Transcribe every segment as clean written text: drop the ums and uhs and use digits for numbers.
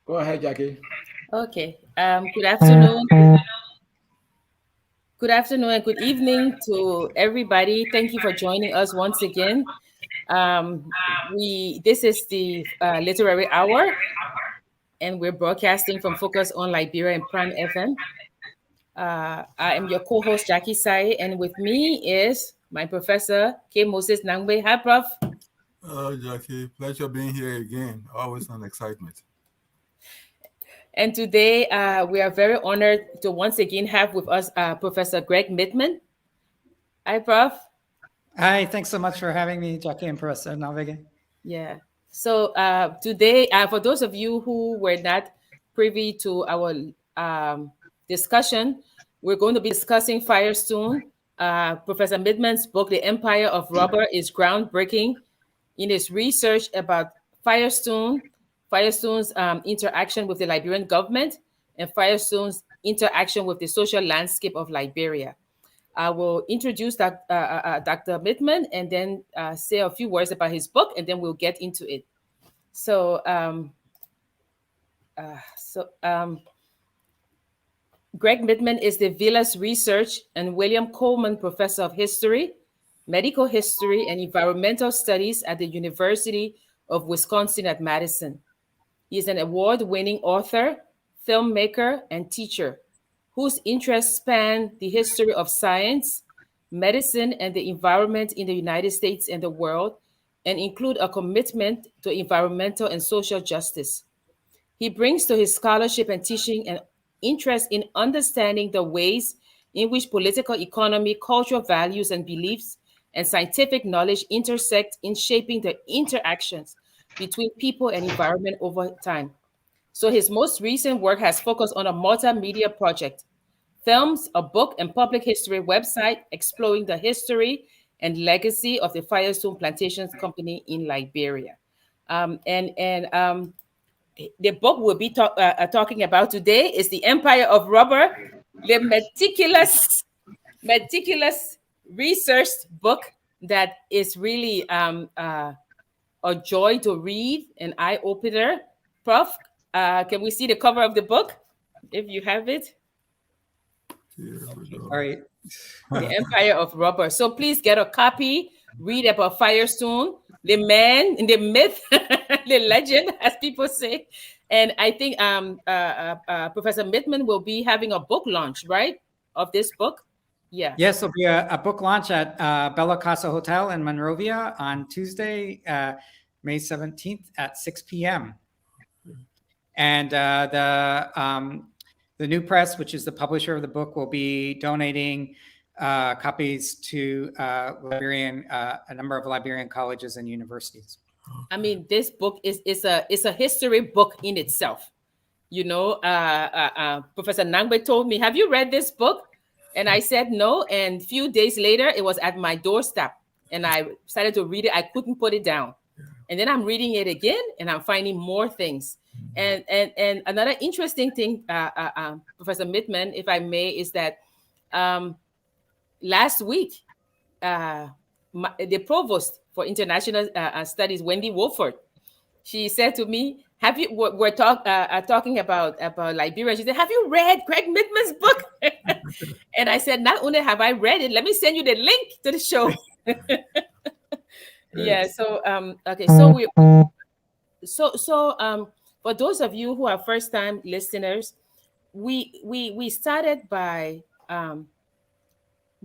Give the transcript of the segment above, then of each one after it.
Go ahead, Jackie. Okay. Good afternoon. Good afternoon and good evening to everybody. Thank you for joining us once again. This is the Literary Hour, and we're broadcasting from Focus on Liberia and Prime FM. I am your co-host Jackie Sai, and with me is my professor K. Moses Nangwe. Hi, Prof. Hello, Jackie. Pleasure being here again. Always an excitement. And today we are very honored to once again have with us Professor Gregg Mittman. Hi, Prof. Hi, thanks so much for having me, Jackie and Professor Nalvege. Yeah. So today, for those of you who were not privy to our discussion, we're going to be discussing Firestone. Professor Mittman's book, The Empire of Rubber, is groundbreaking in its research about Firestone's interaction with the Liberian government and Firestone's interaction with the social landscape of Liberia. I will introduce Dr. Mittman and then say a few words about his book, and then we'll get into it. So, Gregg Mittman is the Villas Research and William Coleman Professor of History, Medical History, and Environmental Studies at the University of Wisconsin at Madison. He is an award-winning author, filmmaker, and teacher whose interests span the history of science, medicine, and the environment in the United States and the world, and include a commitment to environmental and social justice. He brings to his scholarship and teaching an interest in understanding the ways in which political economy, cultural values and beliefs, and scientific knowledge intersect in shaping the interactions between people and environment over time. So his most recent work has focused on a multimedia project, films, a book, and public history website exploring the history and legacy of the Firestone Plantations Company in Liberia. The book we'll be talking about today is The Empire of Rubber, the meticulous researched book that is really a joy to read, an eye-opener. Prof, can we see the cover of the book, if you have it? All right. The Empire of Rubber. So please get a copy, read about Firestone, the man, the myth, the legend, as people say. And I think Professor Mittman will be having a book launch, right, of this book? Yeah. Yes, there'll be a book launch at Bella Casa Hotel in Monrovia on Tuesday, May 17th at 6 p.m. And the New Press, which is the publisher of the book, will be donating copies to Liberian, a number of Liberian colleges and universities. I mean, this book is a history book in itself. You know, Professor Nangbe told me, "Have you read this book?" And I said no. And a few days later, it was at my doorstep, and I decided to read it. I couldn't put it down. And then I'm reading it again, and I'm finding more things. And another interesting thing, Professor Mittman, if I may, is that last week, the provost for international studies, Wendy Wolford, she said to me, "Have you? We're talking about Liberia." She said, "Have you read Gregg Mittman's book?" And I said, "Not only have I read it, let me send you the link to the show." Yeah. So okay. So for those of you who are first-time listeners, we started by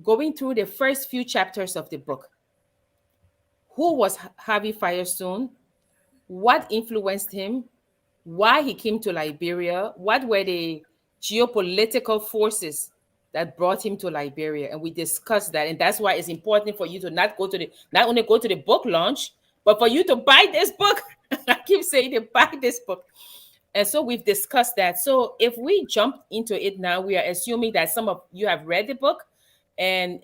going through the first few chapters of the book. Who was Harvey Firestone? What influenced him? Why he came to Liberia? What were the geopolitical forces that brought him to Liberia? And we discussed that, and that's why it's important for you to not only go to the book launch, but for you to buy this book. I keep saying to buy this book. And so we've discussed that. So if we jump into it now, we are assuming that some of you have read the book, and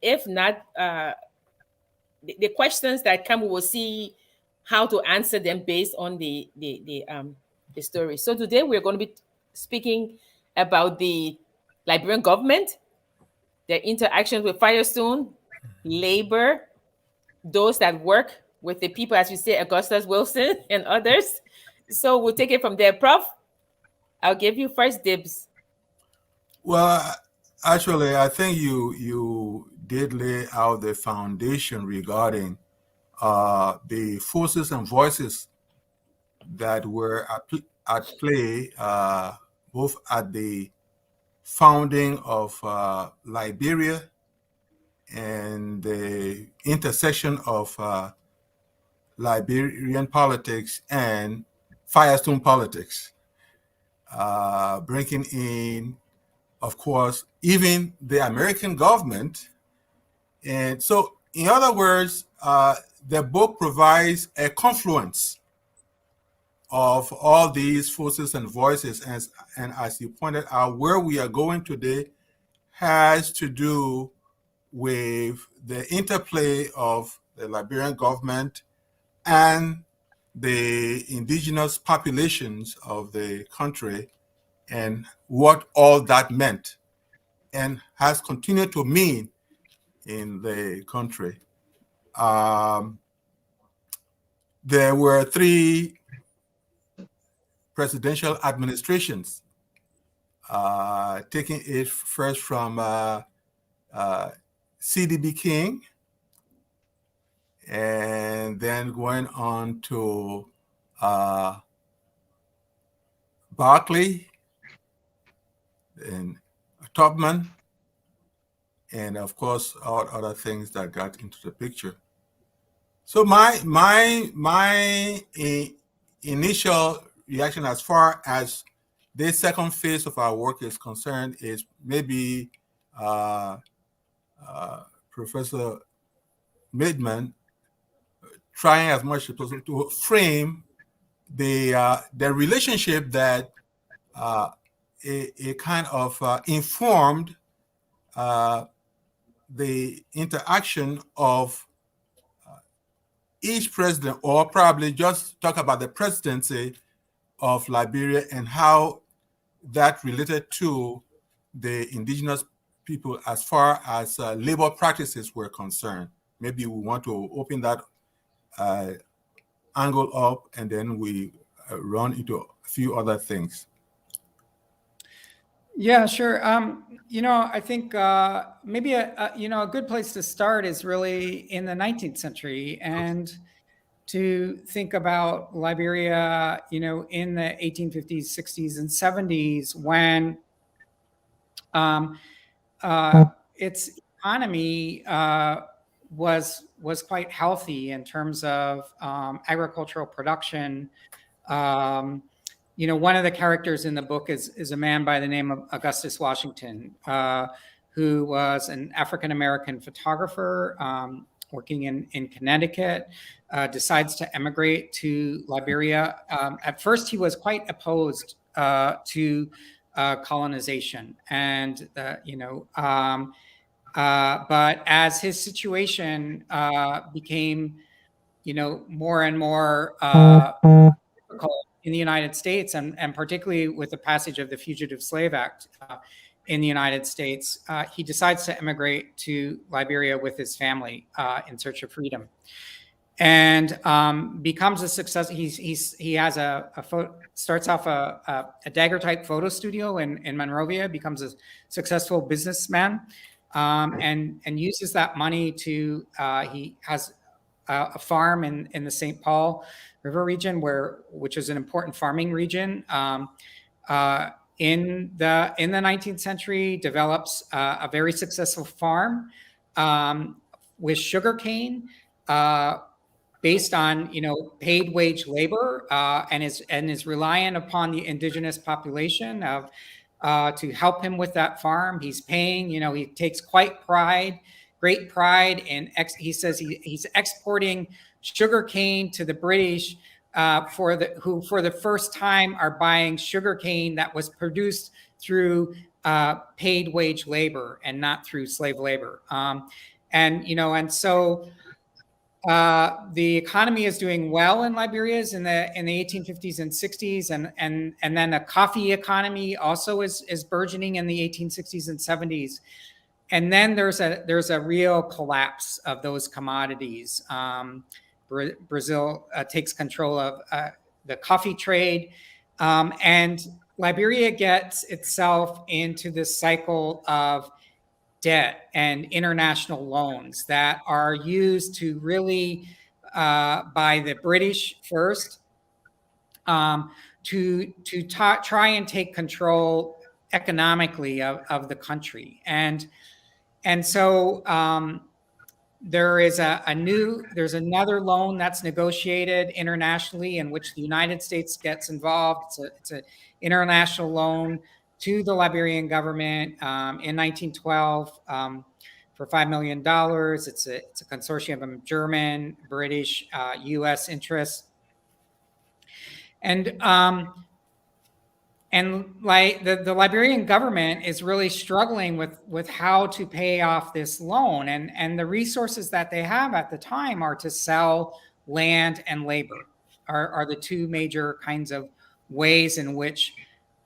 if not, the questions that come, we will see how to answer them based on the story. So today we're going to be speaking about the Liberian government, their interactions with Firestone, labor, those that work with the people, as we say, Augustus Wilson and others. So we'll take it from there. Prof, I'll give you first dibs. Well, actually, I think you did lay out the foundation regarding the forces and voices that were at play both at the founding of Liberia and the intersection of Liberian politics and Firestone politics, bringing in, of course, even the American government. And so, in other words, the book provides a confluence of all these forces and voices. And as you pointed out, where we are going today has to do with the interplay of the Liberian government and the indigenous populations of the country and what all that meant and has continued to mean in the country. There were 3 presidential administrations, taking it first from CDB King, and then going on to Barclay and Tubman, and of course all other things that got into the picture. So my initial reaction as far as this second phase of our work is concerned is maybe Professor Mittman trying as much as possible to frame the relationship that it kind of informed the interaction of each president, or probably just talk about the presidency of Liberia and how that related to the indigenous people as far as labor practices were concerned. Maybe we want to open that angle up, and then we run into a few other things. Yeah, sure. I think maybe a good place to start is really in the 19th century, and to think about Liberia, in the 1850s, 60s, and 70s, when its economy was quite healthy in terms of agricultural production. One of the characters in the book is a man by the name of Augustus Washington, who was an African-American photographer working in Connecticut, decides to emigrate to Liberia. At first, he was quite opposed to colonization, and but as his situation became, more and more difficult in the United States, and particularly with the passage of the Fugitive Slave Act in the United States, he decides to emigrate to Liberia with his family in search of freedom, and becomes a success. He has starts off a dagger type photo studio in Monrovia, becomes a successful businessman, and uses that money to he has a farm in the St. Paul River region, which is an important farming region. In the 19th century, develops a very successful farm with sugarcane, based on paid wage labor, and is reliant upon the indigenous population to help him with that farm. He's paying. He takes great pride in. He says he's exporting sugarcane to the British, who for the first time are buying sugarcane that was produced through paid wage labor and not through slave labor. And so the economy is doing well in Liberia in the 1850s and 60s, and then the coffee economy also is burgeoning in the 1860s and 70s. And then there's a real collapse of those commodities. Brazil takes control of the coffee trade, and Liberia gets itself into this cycle of debt and international loans that are used to really by the British first to try and take control economically of the country. And so there's another loan that's negotiated internationally in which the United States gets involved. It's an international loan to the Liberian government in 1912 for $5 million. It's a consortium of German, British, U.S. interests. And like the Liberian government is really struggling with how to pay off this loan. And the resources that they have at the time are to sell land and labor, are the two major kinds of ways in which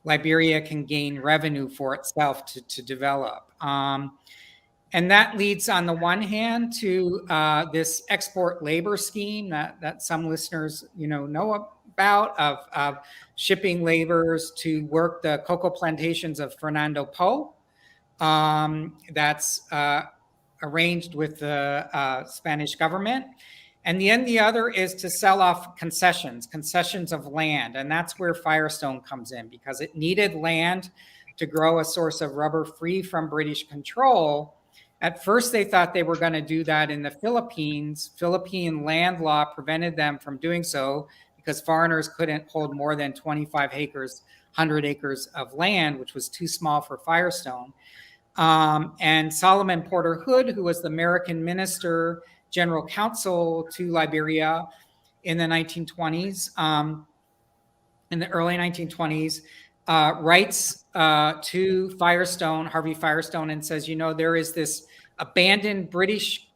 Liberia can gain revenue for itself to develop. And that leads on the one hand to this export labor scheme that some listeners know about of shipping laborers to work the cocoa plantations of Fernando Po. That's arranged with the Spanish government. And then the other is to sell off concessions of land. And that's where Firestone comes in, because it needed land to grow a source of rubber free from British control. At first, they thought they were going to do that in the Philippines. Philippine land law prevented them from doing so because foreigners couldn't hold more than 25 acres, 100 acres of land, which was too small for Firestone. And Solomon Porter Hood, who was the American minister, general counsel to Liberia in the 1920s, in the early 1920s, writes to Firestone, Harvey Firestone, and says, there is this abandoned British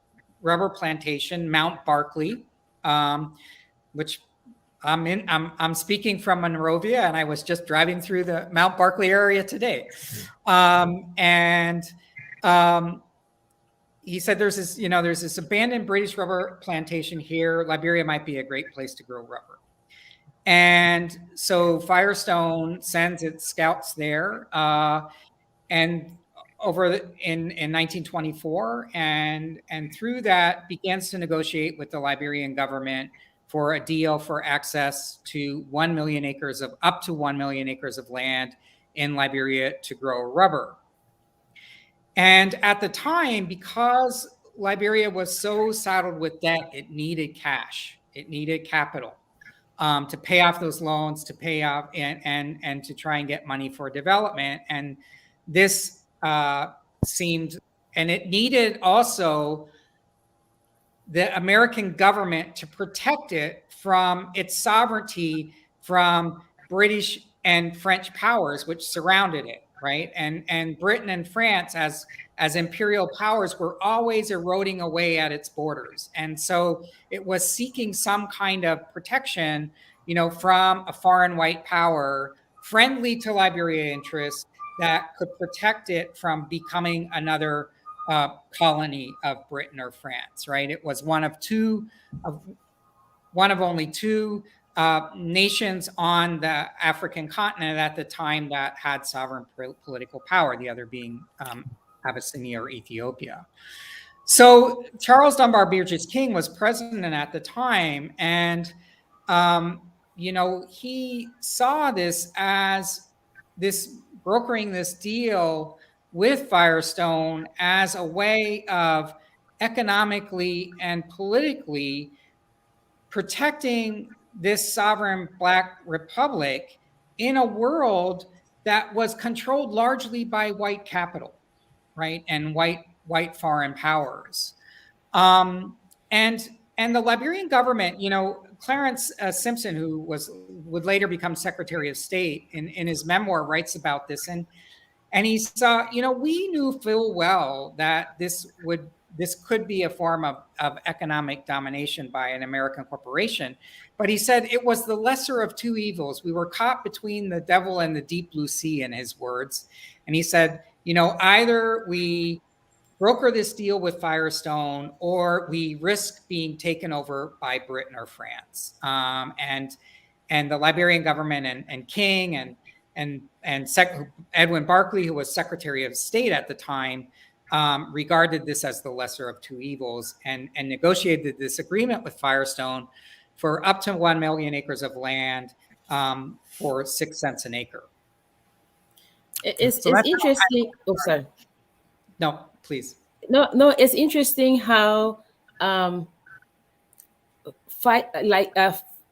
rubber plantation, Mount Barkley, which I'm speaking from Monrovia, and I was just driving through the Mount Barkley area today. He said there's this abandoned British rubber plantation here. Liberia might be a great place to grow rubber. And so Firestone sends its scouts there, and over in 1924, and through that begins to negotiate with the Liberian government for a deal for access to 1 million acres of up to 1 million acres of land in Liberia to grow rubber. And at the time, because Liberia was so saddled with debt, it needed cash, it needed capital to pay off those loans, to pay off and to try and get money for development. And this seemed, and it needed also the American government to protect it from its sovereignty from British and French powers, which surrounded it, right? And Britain and France, as imperial powers, were always eroding away at its borders. And so it was seeking some kind of protection, from a foreign white power friendly to Liberia interests that could protect it from becoming another colony of Britain or France, right? It was one of only two nations on the African continent at the time that had sovereign political power, the other being Abyssinia or Ethiopia. So Charles Dunbar Beatrice King was president at the time, and he saw this as brokering this deal with Firestone as a way of economically and politically protecting this sovereign Black republic in a world that was controlled largely by white capital, right, and white foreign powers. And the Liberian government, Clarence Simpson, who would later become Secretary of State, in his memoir writes about this, and he saw, we knew full well that this would this could be a form of economic domination by an American corporation. But he said it was the lesser of two evils. We were caught between the devil and the deep blue sea, in his words. And he said, either we broker this deal with Firestone, or we risk being taken over by Britain or France. And the Liberian government and King and Edwin Barclay, who was Secretary of State at the time, regarded this as the lesser of two evils and negotiated this agreement with Firestone for up to 1 million acres of land for 6 cents an acre. It's interesting. Oh, sorry. No, please. No, it's interesting how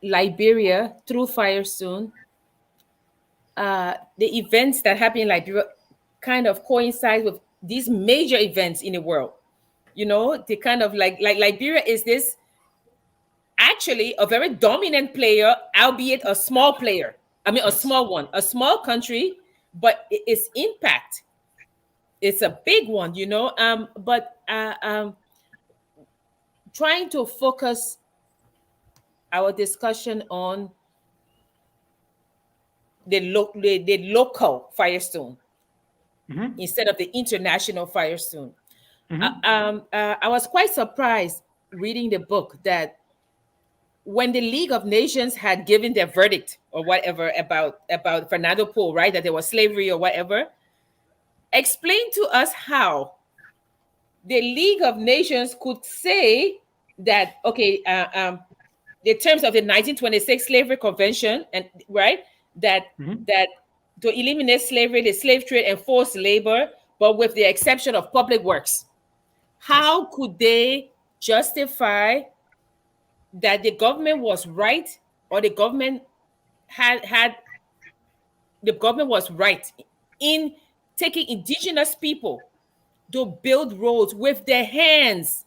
Liberia, through Firestone, the events that happen in Liberia kind of coincide with these major events in the world. They kind of like Liberia is this actually a very dominant player, albeit a small player. I mean, a small one, a small country, but its impact, it's a big one, but trying to focus our discussion on the local Firestone instead of the international Firestone. I was quite surprised reading the book that when the League of Nations had given their verdict or whatever about Fernando Po, right, that there was slavery or whatever, explain to us how the League of Nations could say that, okay, the terms of the 1926 Slavery Convention, and right, that to eliminate slavery, the slave trade, and forced labor, but with the exception of public works. How could they justify that the government was right, or the government was right in taking indigenous people to build roads with their hands,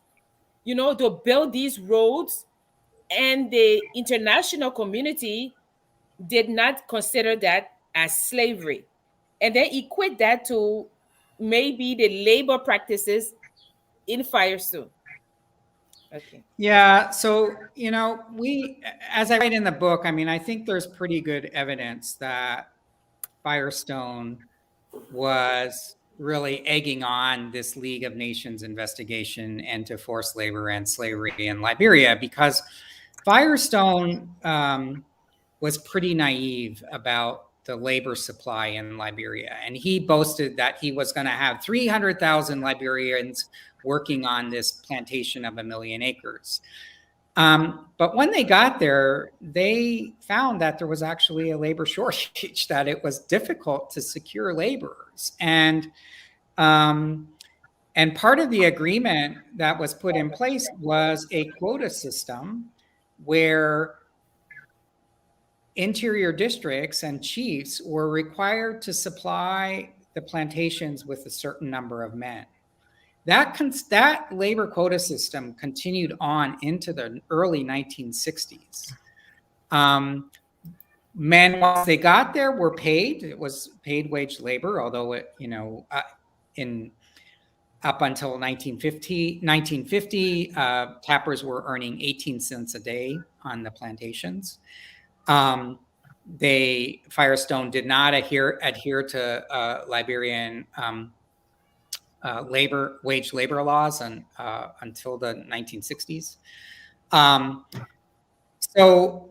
to build these roads, and the international community did not consider that as slavery, and then equate that to maybe the labor practices in Firestone. Okay. Yeah. So, as I write in the book, I think there's pretty good evidence that Firestone was really egging on this League of Nations investigation into forced labor and slavery in Liberia, because Firestone was pretty naive about the labor supply in Liberia. And he boasted that he was going to have 300,000 Liberians working on this plantation of 1 million acres. But when they got there, they found that there was actually a labor shortage, that it was difficult to secure laborers. And part of the agreement that was put in place was a quota system where interior districts and chiefs were required to supply the plantations with a certain number of men. That labor quota system continued on into the early 1960s. Men, once they got there, were paid. It was paid wage labor, although it, up until 1950, tappers were earning 18 cents a day on the plantations. Firestone did not adhere to Liberian wage labor laws until the 1960s. So,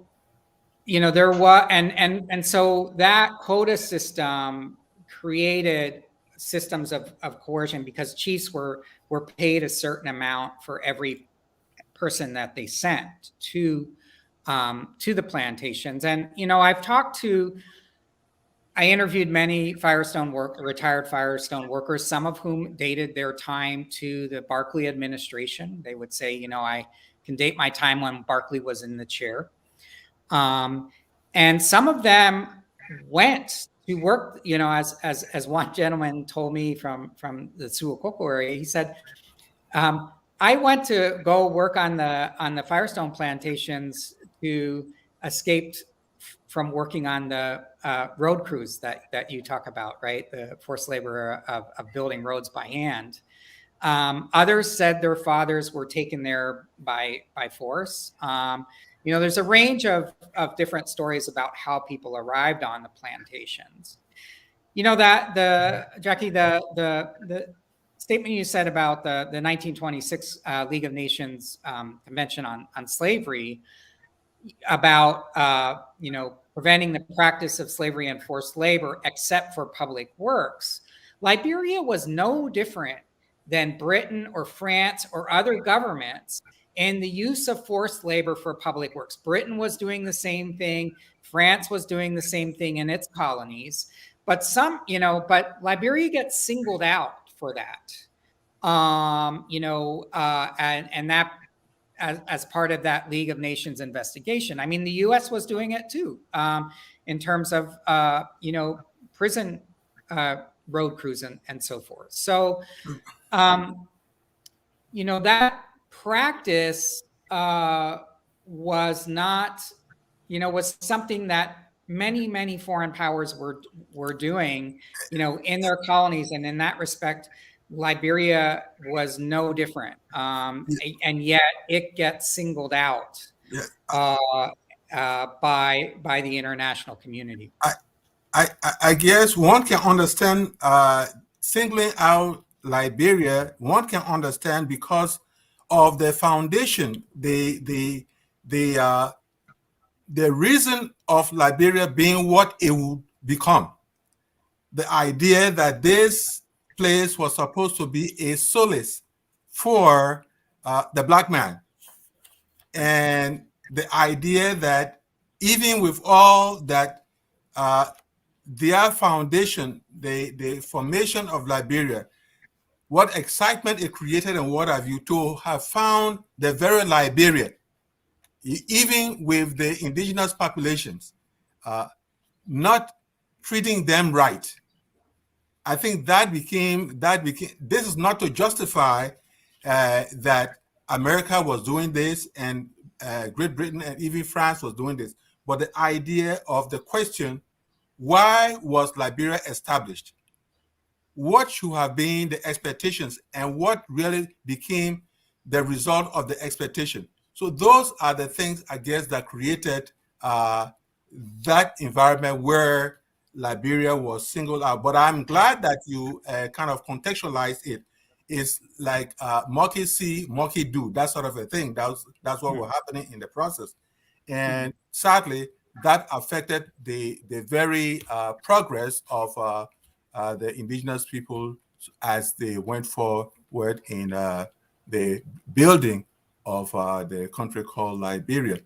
there was, and so that quota system created systems of coercion, because chiefs were paid a certain amount for every person that they sent to the plantations. And, I interviewed many retired Firestone workers, some of whom dated their time to the Barclay administration. They would say, I can date my time when Barclay was in the chair. And some of them went to work, as one gentleman told me from the Suakoko area. He said, I went to go work on the Firestone plantations to escape from working on the road crews that you talk about, right? The forced labor of building roads by hand. Others said their fathers were taken there by force. There's a range of different stories about how people arrived on the plantations. Jackie, the statement you said about the 1926 League of Nations Convention on Slavery, about preventing the practice of slavery and forced labor except for public works. Liberia was no different than Britain or France or other governments in the use of forced labor for public works. Britain was doing the same thing. France was doing the same thing in its colonies. But but Liberia gets singled out for that. And that as part of that League of Nations investigation. I mean, the U.S. was doing it too, in terms of prison road crews and so forth. So, that practice was not, was something that many foreign powers were doing, in their colonies, and in that respect, Liberia was no different, and yet it gets singled out by the international community. I guess one can understand singling out Liberia. One can understand because of the foundation, the reason of Liberia being what it would become. The idea that this place was supposed to be a solace for the Black man, and the idea that even with all that, their foundation, the formation of Liberia, what excitement it created and what have you, to have found the very Liberia, even with the indigenous populations, not treating them right. I think that became, this is not to justify that America was doing this and Great Britain and even France was doing this, but the idea of the question, why was Liberia established? What should have been the expectations and what really became the result of the expectation? So those are the things, I guess, that created that environment where Liberia was singled out. But I'm glad that you kind of contextualized it. It's like monkey see, monkey do, that sort of a thing. That's what was happening in the process. And sadly, that affected the very progress of the indigenous people as they went forward in the building of the country called Liberia.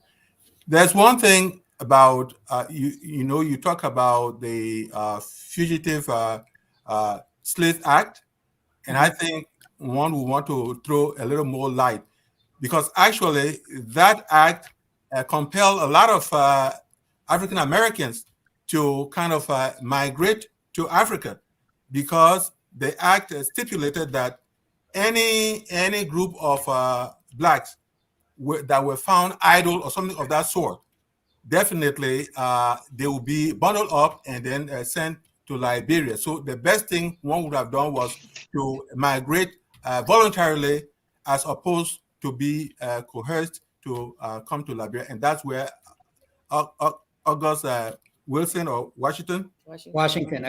There's one thing about, you talk about the Fugitive Slave Act, and I think one would want to throw a little more light, because actually that act compelled a lot of African Americans to kind of migrate to Africa, because the act stipulated that any group of blacks that were found idle or something of that sort, definitely they will be bundled up and then sent to Liberia. So the best thing one would have done was to migrate voluntarily, as opposed to be coerced to come to Liberia. And that's where August Wilson or Washington? Augustus Washington.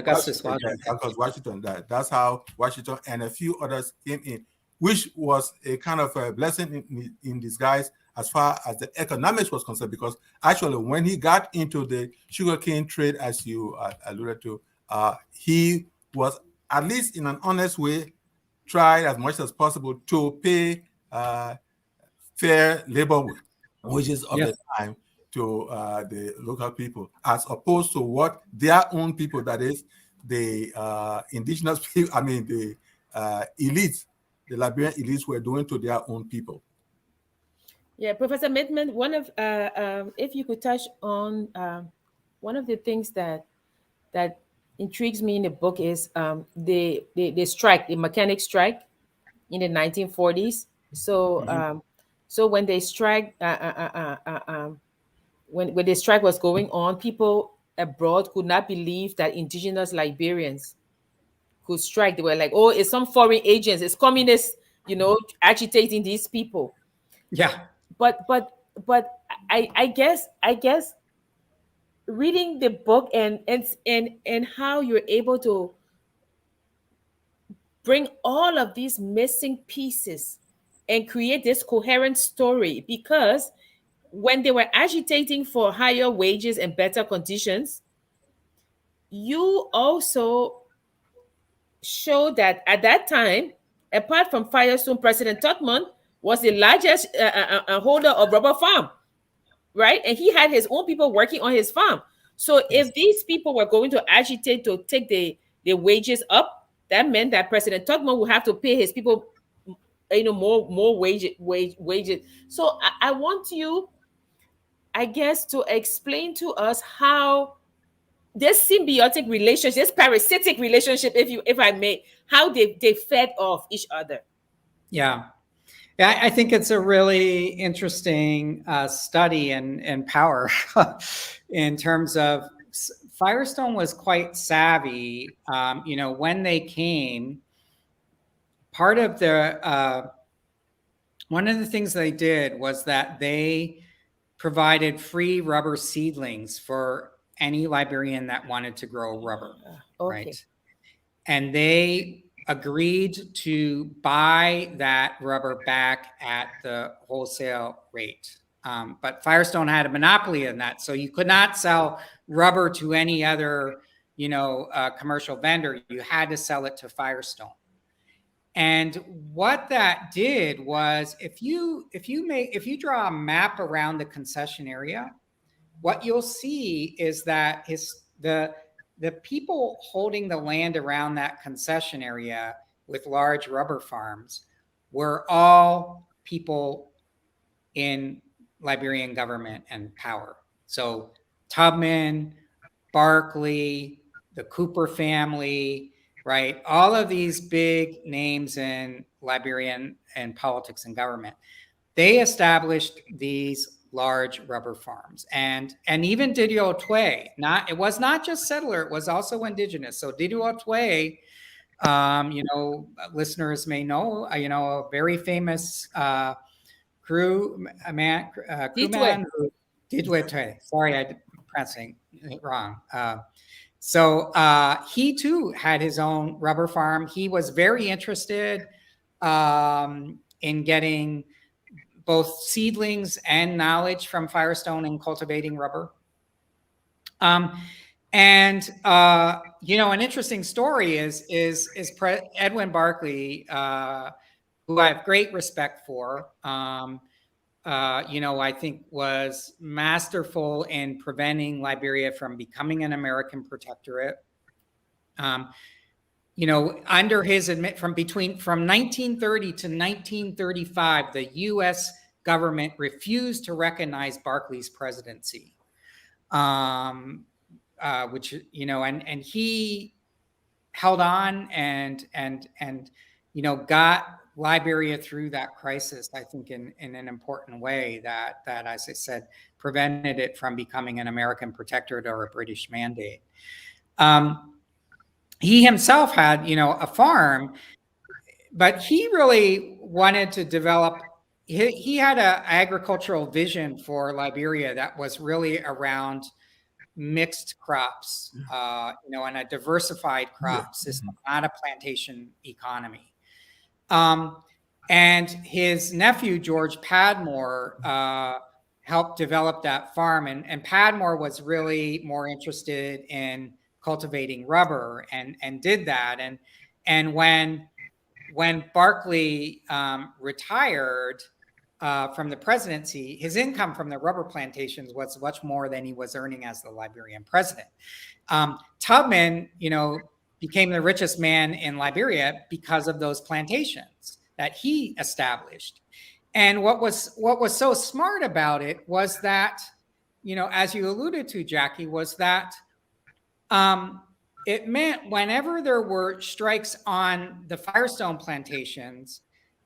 August Washington. That's how Washington and a few others came in, which was a kind of a blessing in disguise as far as the economics was concerned, because actually when he got into the sugarcane trade, as you alluded to, he was, at least in an honest way, tried as much as possible to pay fair labor wages of the time to the local people, as opposed to what their own people, that is the indigenous people, I mean the elites, the Liberian elites, were doing to their own people. Yeah, Professor Mittman, one of if you could touch on one of the things that intrigues me in the book is the strike, the mechanic strike in the 1940s. So so when they strike, when the strike was going on, people abroad could not believe that indigenous Liberians could strike. They were like, oh, it's some foreign agents, it's communists, agitating these people. Yeah. But I guess reading the book and how you're able to bring all of these missing pieces and create this coherent story, because when they were agitating for higher wages and better conditions, you also show that at that time, apart from Firestone, President Tubman was the largest holder of rubber farm, right? And he had his own people working on his farm. So if these people were going to agitate to take the wages up, that meant that President Tubman would have to pay his people, more wages. So I want you, I guess, to explain to us how this symbiotic relationship, this parasitic relationship, if I may, how they fed off each other. Yeah. Yeah, I think it's a really interesting study and power in terms of Firestone was quite savvy. When they came, part of one of the things they did was that they provided free rubber seedlings for any Liberian that wanted to grow rubber, right? And they agreed to buy that rubber back at the wholesale rate. But Firestone had a monopoly on that. So you could not sell rubber to any other, commercial vendor. You had to sell it to Firestone. And what that did was, if you draw a map around the concession area, what you'll see is that the people holding the land around that concession area with large rubber farms were all people in Liberian government and power. So Tubman, Barkley, the Cooper family, right? All of these big names in Liberian and politics and government, they established these large rubber farms, and even Didi Otwe. It was not just settler; it was also indigenous. So Didi Otwe, listeners may know, a very famous crewman. Didwe. Sorry, I'm pronouncing it wrong. So he too had his own rubber farm. He was very interested in getting both seedlings and knowledge from Firestone in cultivating rubber. An interesting story is Edwin Barkley, who I have great respect for. I think was masterful in preventing Liberia from becoming an American protectorate. Under his from 1930 to 1935, the U.S. government refused to recognize Barkley's presidency, which and he held on and got Liberia through that crisis. I think in an important way that, as I said, prevented it from becoming an American protectorate or a British mandate. He himself had, a farm, but he really wanted to develop. He had an agricultural vision for Liberia that was really around mixed crops, and a diversified crop system, not a plantation economy. And his nephew, George Padmore, helped develop that farm. And Padmore was really more interested in cultivating rubber and did that. And when Barkley retired from the presidency, his income from the rubber plantations was much more than he was earning as the Liberian president. Tubman, became the richest man in Liberia because of those plantations that he established. And what was so smart about it was that, as you alluded to, Jackie, was that it meant whenever there were strikes on the Firestone plantations,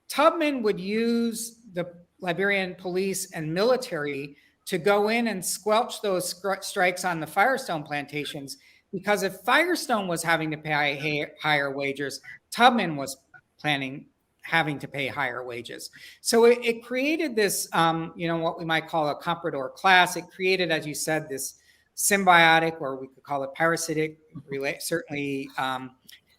Tubman would use the Liberian police and military to go in and squelch those strikes on the Firestone plantations, because if Firestone was having to pay higher wages, Tubman was having to pay higher wages. So it created this, what we might call a comprador class. It created, as you said, this symbiotic, or we could call it parasitic, certainly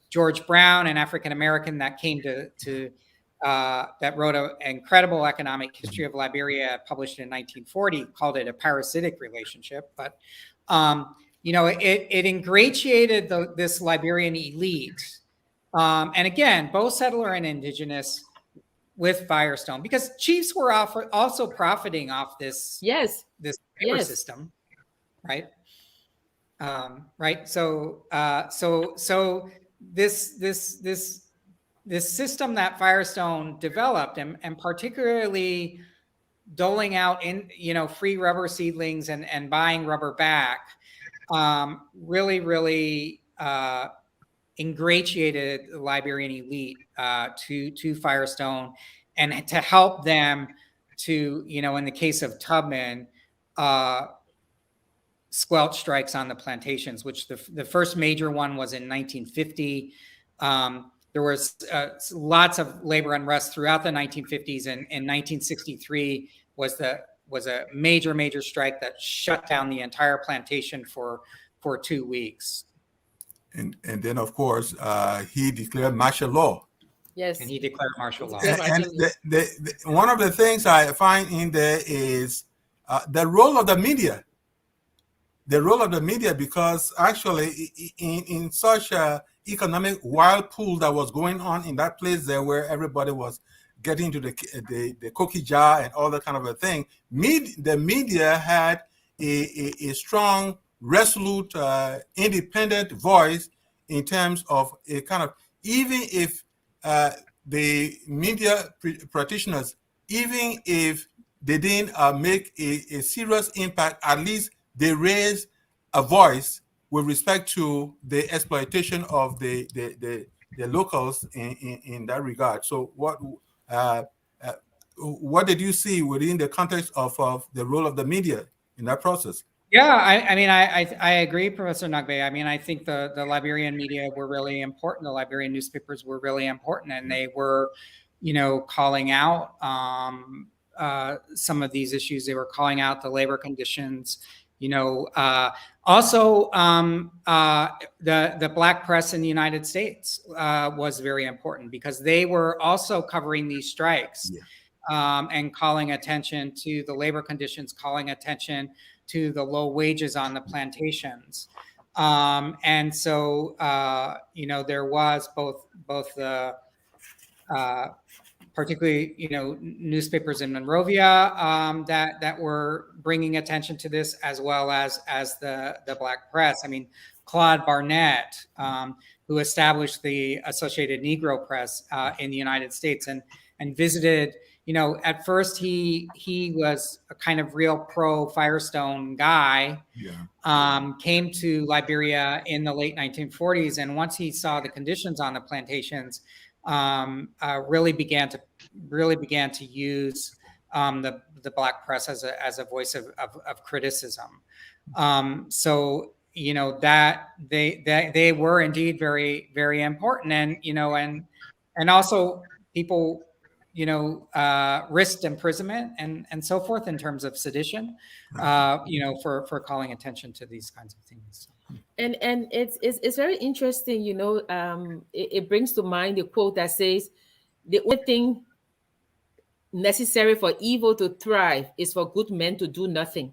George Brown, an African-American that came that wrote an incredible economic history of Liberia, published in 1940, called it a parasitic relationship. But, it ingratiated this Liberian elite. And again, both settler and indigenous, with Firestone, because chiefs were also profiting off this labor system, right? Right. So this system that Firestone developed, and particularly doling out free rubber seedlings and buying rubber back, really ingratiated the Liberian elite to Firestone, and to help them to, in the case of Tubman, squelch strikes on the plantations, which the first major one was in 1950. There was lots of labor unrest throughout the 1950s, and in 1963 was a major strike that shut down the entire plantation for 2 weeks. And then, of course, he declared martial law. Yes. And he declared martial law. And one of the things I find in there is the role of the media. The role of the media, because actually in such a economic whirlpool that was going on in that place there, where everybody was getting to the cookie jar and all that kind of a thing, the media had a strong, resolute, independent voice in terms of a kind of, even if the media practitioners, even if they didn't make a serious impact, at least they raised a voice with respect to the exploitation of the locals in that regard. So what did you see within the context of the role of the media in that process? Yeah, I agree, Professor Nagbe. I mean, I think the Liberian media were really important. The Liberian newspapers were really important, and they were, calling out some of these issues. They were calling out the labor conditions. Also, the Black press in the United States was very important, because they were also covering these strikes, and calling attention to the labor conditions, calling attention to the low wages on the plantations. And so, there was both the particularly, newspapers in Monrovia that were bringing attention to this, as well as the Black press. I mean, Claude Barnett, who established the Associated Negro Press in the United States, and visited. At first he was a kind of real pro Firestone guy. Came to Liberia in the late 1940s, and once he saw the conditions on the plantations, really began to use the Black press as a voice of criticism. So that they were indeed very, very important, and also people risked imprisonment and so forth in terms of sedition, for calling attention to these kinds of things. And it's very interesting, it brings to mind the quote that says, the only thing necessary for evil to thrive is for good men to do nothing.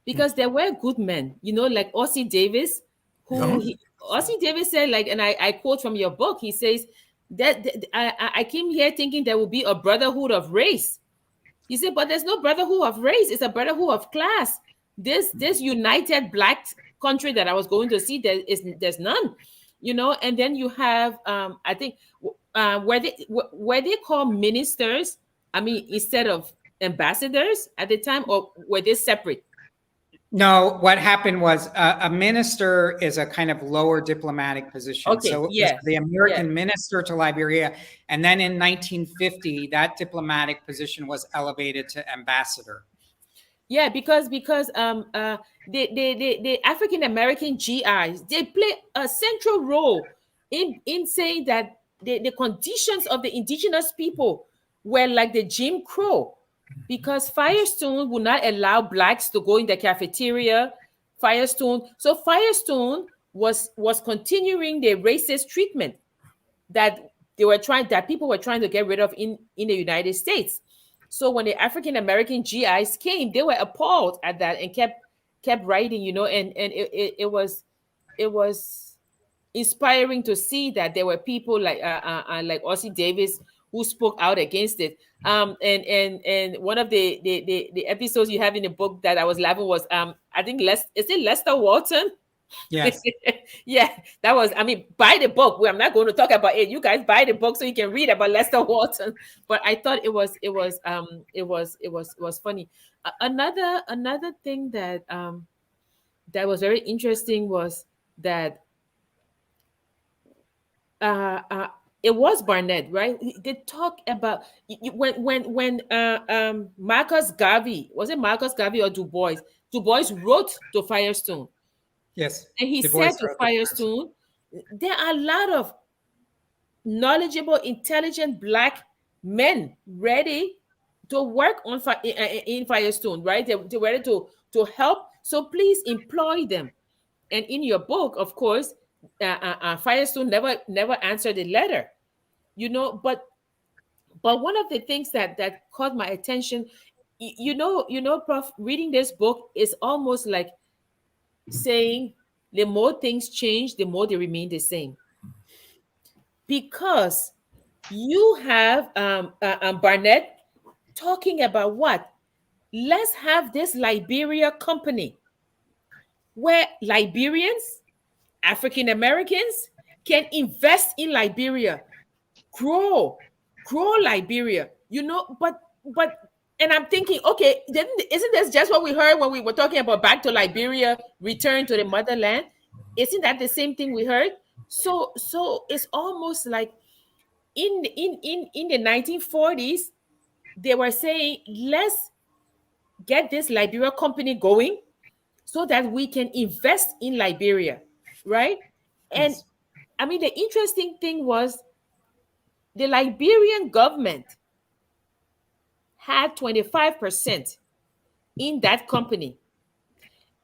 Because there were good men, like Ossie Davis, Ossie Davis said, and I quote from your book, he says, that I came here thinking there would be a brotherhood of race. He said, but there's no brotherhood of race. It's a brotherhood of class. This united Black country that I was going to see, there's none, And then you have, I think, were they called ministers? I mean, instead of ambassadors at the time, or were they separate? No, what happened was a minister is a kind of lower diplomatic position. Okay, so it was the American minister to Liberia. And then in 1950, that diplomatic position was elevated to ambassador. Yeah, because the African American GIs, they play a central role in saying that the conditions of the indigenous people were like the Jim Crow, because Firestone would not allow blacks to go in the cafeteria. Firestone was continuing the racist treatment that people were trying to get rid of in the United States. So when the African American GIs came, they were appalled at that and kept writing, and it was inspiring to see that there were people like Ossie Davis who spoke out against it. And one of the episodes you have in the book that I was laughing was I think is it Lester Walton? Yes. Yeah, that was, buy the book. I'm not going to talk about it. You guys buy the book so you can read about Lester Walton. But I thought it was funny. Another thing that that was very interesting was that it was Barnett, right? They talk about when Marcus Garvey, was it Marcus Garvey or Du Bois? Du Bois wrote to Firestone. Yes. And he said to Firestone, there are a lot of knowledgeable, intelligent Black men ready to work on in Firestone, right? They're ready to help. So please employ them. And in your book, of course, Firestone never answered the letter, But one of the things that caught my attention, Prof, reading this book is almost like saying the more things change, the more they remain the same. Because you have Barnett talking about what? Let's have this Liberia company where Liberians, African Americans can invest in Liberia, grow Liberia, but and I'm thinking, okay, isn't this just what we heard when we were talking about back to Liberia, return to the motherland? Isn't that the same thing we heard? So it's almost like in the 1940s, they were saying, let's get this Liberia company going so that we can invest in Liberia, right? And Yes. the interesting thing was the Liberian government had 25% in that company.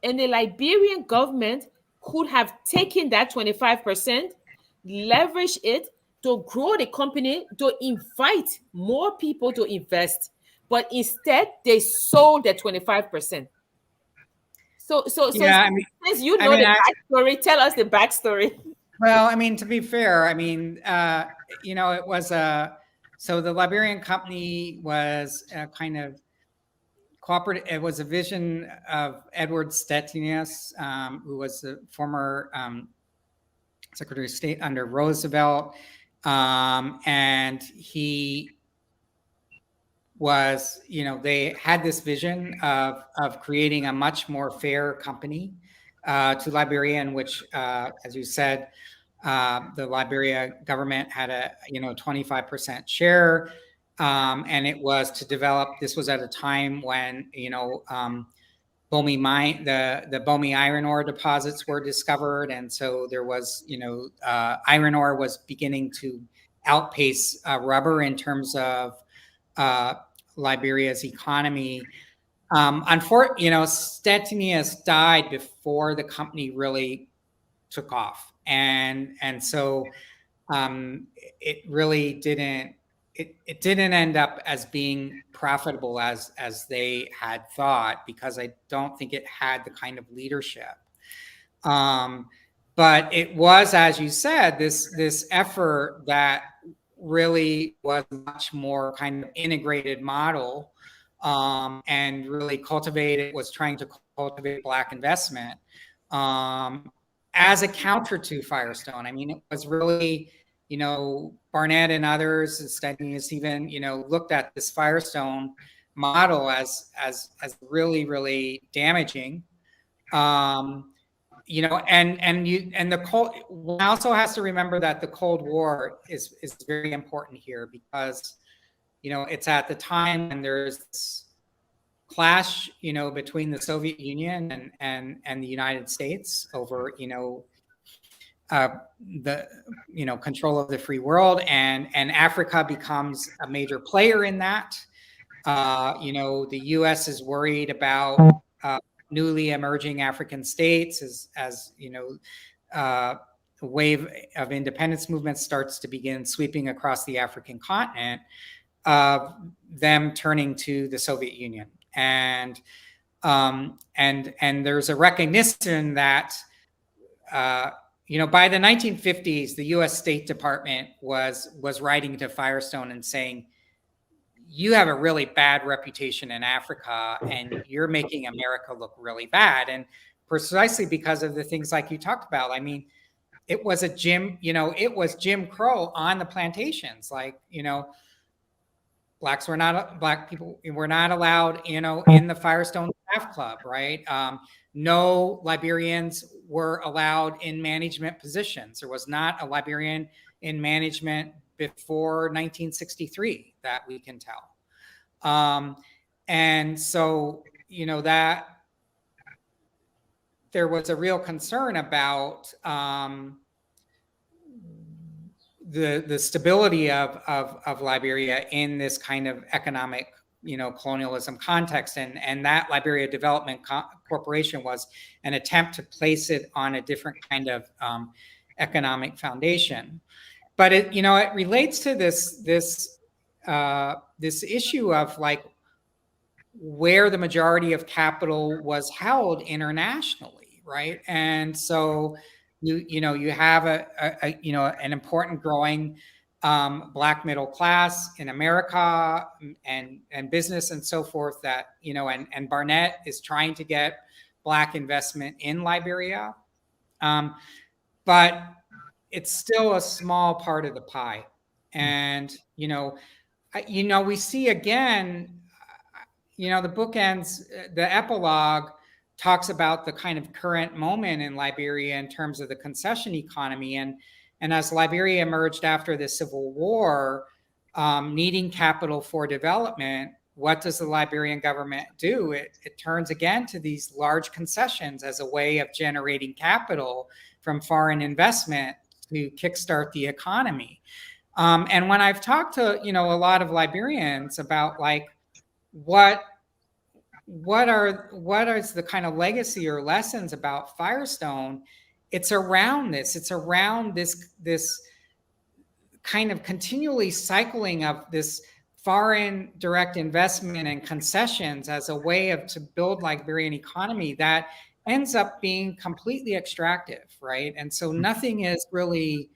And the Liberian government could have taken that 25%, leverage it to grow the company, to invite more people to invest. But instead, they sold the 25%. So Yeah, since the backstory, tell us the backstory. Well, to be fair, it was so the Liberian company was a kind of cooperative. It was a vision of Edward Stettinius, who was the former Secretary of State under Roosevelt, and he was, they had this vision of creating a much more fair company to Liberia, in which, as you said, the Liberia government had a 25% share, and it was to develop. This was at a time when Bomi mine, the Bomi iron ore deposits were discovered, and so there was iron ore was beginning to outpace rubber in terms of Liberia's economy. Unfortunately, Stettinius died before the company really took off, and so it really didn't. It didn't end up as being profitable as they had thought, because I don't think it had the kind of leadership. But it was, as you said, this effort that really was much more kind of integrated model, and really was trying to cultivate Black investment as a counter to Firestone. It was really, Barnett and others, Stettinius even, looked at this Firestone model as really, really damaging. And the Cold. One also has to remember that the Cold War is very important here, because it's at the time when there's clash, between the Soviet Union and the United States over, the control of the free world, and Africa becomes a major player in that. The U.S. is worried about newly emerging African states as a wave of independence movement starts to begin sweeping across the African continent, them turning to the Soviet Union. And there's a recognition that by the 1950s, the U.S. State Department was writing to Firestone and saying, you have a really bad reputation in Africa, and you're making America look really bad. And precisely because of the things like you talked about. I mean, it was Jim Crow on the plantations. Like, black people were not allowed, in the Firestone Staff Club, right? No Liberians were allowed in management positions. There was not a Liberian in management before 1963 that we can tell. And so, that there was a real concern about the stability of Liberia in this kind of economic, colonialism context, and that Liberia Development Corporation was an attempt to place it on a different kind of economic foundation. But it relates to this issue of like where the majority of capital was held internationally, right? And so you have an important growing Black middle class in America, and business and so forth, that and Barnett is trying to get Black investment in Liberia, but it's still a small part of the pie. And we see again, the book ends, the epilogue talks about the kind of current moment in Liberia in terms of the concession economy. And as Liberia emerged after the Civil War, needing capital for development, what does the Liberian government do? It turns again to these large concessions as a way of generating capital from foreign investment to kickstart the economy. And when I've talked to, a lot of Liberians about like, what is the kind of legacy or lessons about Firestone, it's around this. It's around this kind of continually cycling of this foreign direct investment and concessions as a way to build Liberian economy that ends up being completely extractive, right? And so nothing is really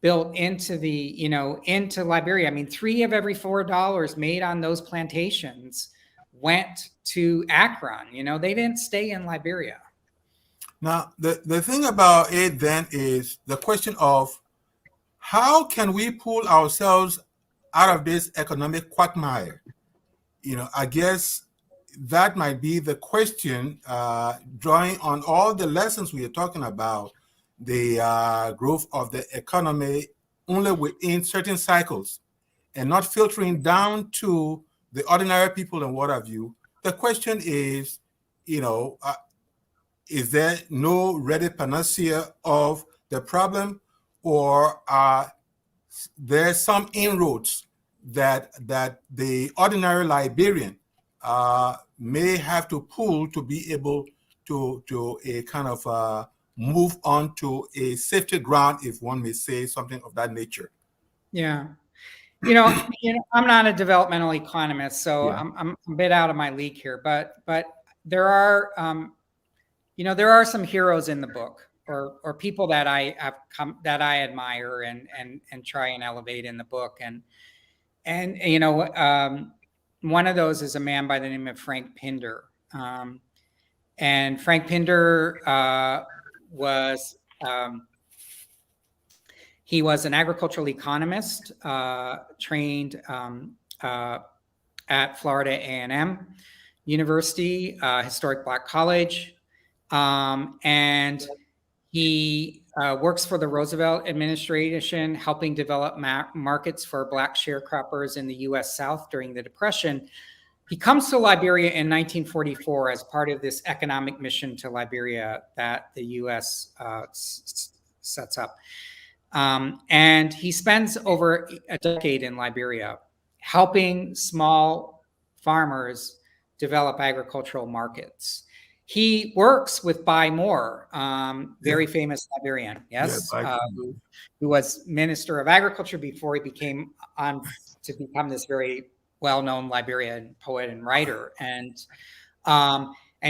built into into Liberia. I mean, 3 of every $4 made on those plantations went to Akron. They didn't stay in Liberia. Now, the thing about it then is the question of how can we pull ourselves out of this economic quagmire? I guess that might be the question, drawing on all the lessons we are talking about, the growth of the economy only within certain cycles and not filtering down to the ordinary people and what have you. The question is, is there no ready panacea of the problem, or are there some inroads that the ordinary Liberian may have to pull to be able to a kind of move on to a safety ground, if one may say something of that nature? Yeah. I'm not a developmental economist, so yeah. I'm a bit out of my league here, but there are, there are some heroes in the book, or people that I admire and try and elevate in the book. And one of those is a man by the name of Frank Pinder. And Frank Pinder was he was an agricultural economist, trained at Florida A&M University, historic Black college. And he works for the Roosevelt administration, helping develop markets for Black sharecroppers in the U.S. South during the Depression. he comes to Liberia in 1944 as part of this economic mission to Liberia that the U.S. Sets up. And he spends over a decade in Liberia helping small farmers develop agricultural markets. He works with Buy Moore, very famous Liberian, yes, who was Minister of Agriculture before he became to become this very well-known Liberian poet and writer. And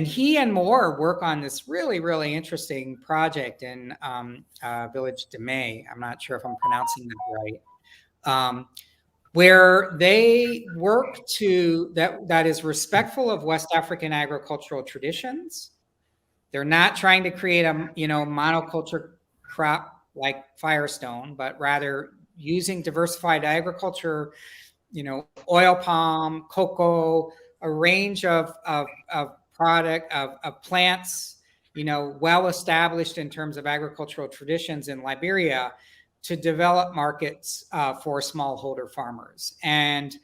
he and Moore work on this really, really interesting project in Village de May. I'm not sure if I'm pronouncing that right. Where they work that is respectful of West African agricultural traditions. They're not trying to create a monoculture crop like Firestone, but rather using diversified agriculture, oil palm, cocoa, a range of plants, well established in terms of agricultural traditions in Liberia, to develop markets for smallholder farmers. And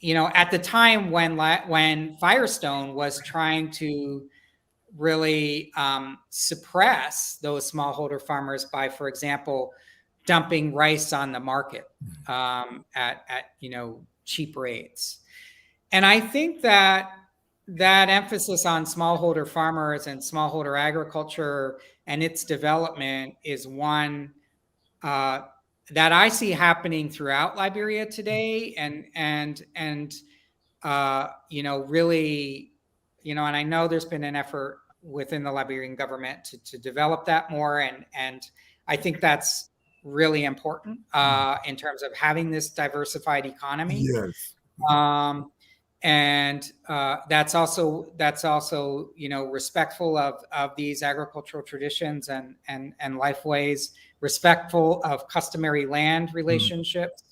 at the time when Firestone was trying to really suppress those smallholder farmers by, for example, dumping rice on the market at cheap rates. And I think that emphasis on smallholder farmers and smallholder agriculture and its development is one that I see happening throughout Liberia today, and really, and I know there's been an effort within the Liberian government to develop that more, and I think that's really important in terms of having this diversified economy. Yes. And that's also respectful of these agricultural traditions and lifeways, respectful of customary land relationships.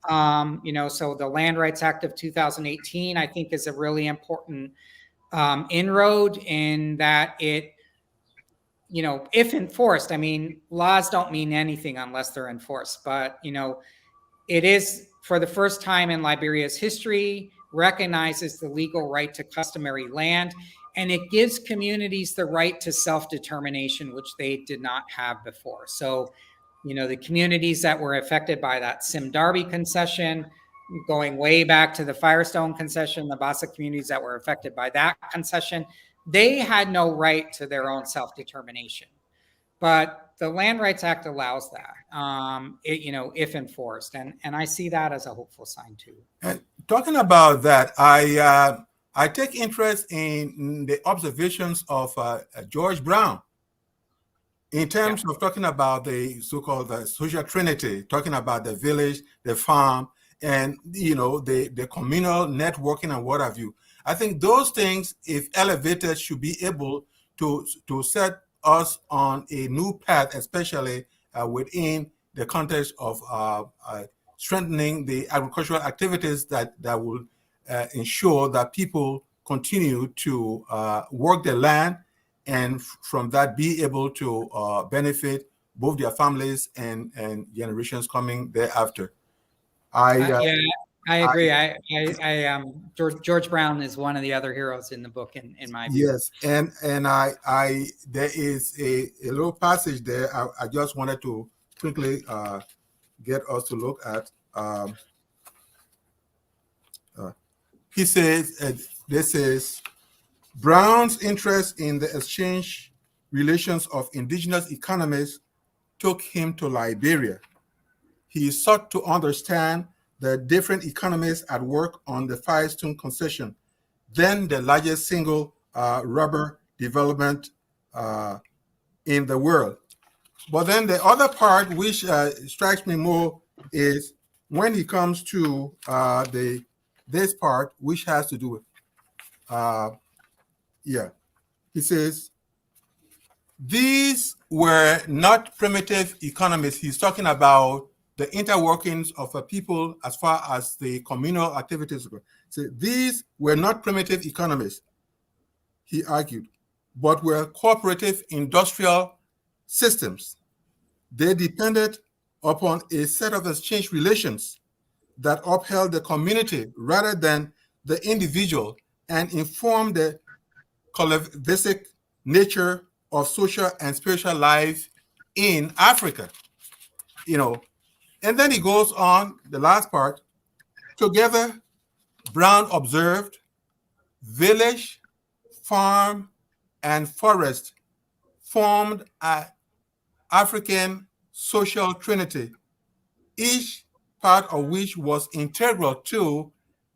So the Land Rights Act of 2018, I think, is a really important inroad in that it, if enforced, laws don't mean anything unless they're enforced, but it is, for the first time in Liberia's history, recognizes the legal right to customary land, and it gives communities the right to self-determination, which they did not have before. So, the communities that were affected by that Sim Darby concession, going way back to the Firestone concession, the Bassa communities that were affected by that concession, they had no right to their own self-determination. But the Land Rights Act allows that, if enforced, and I see that as a hopeful sign too. And talking about that, I take interest in the observations of George Brown in terms of talking about the so-called social trinity, talking about the village, the farm, and the communal networking and what have you. I think those things, if elevated, should be able to set us on a new path, especially within the context of strengthening the agricultural activities that will ensure that people continue to work the land, and from that be able to benefit both their families and generations coming thereafter. I agree. George Brown is one of the other heroes in the book, in my view. Yes, and there is a little passage there I just wanted to quickly get us to look at. He says, this is Brown's interest in the exchange relations of indigenous economies took him to Liberia. He sought to understand the different economies at work on the Firestone concession, then the largest single rubber development in the world. But then the other part which strikes me more is when he comes to this part, which has to do with, he says, these were not primitive economies. He's talking about the interworkings of a people as far as the communal activities go. So these were not primitive economies, he argued, but were cooperative industrial systems. They depended upon a set of exchange relations that upheld the community rather than the individual and inform the collectivistic nature of social and spiritual life in Africa. And then he goes on, the last part. Together, Brown observed, village, farm, and forest formed an African social trinity, each part of which was integral to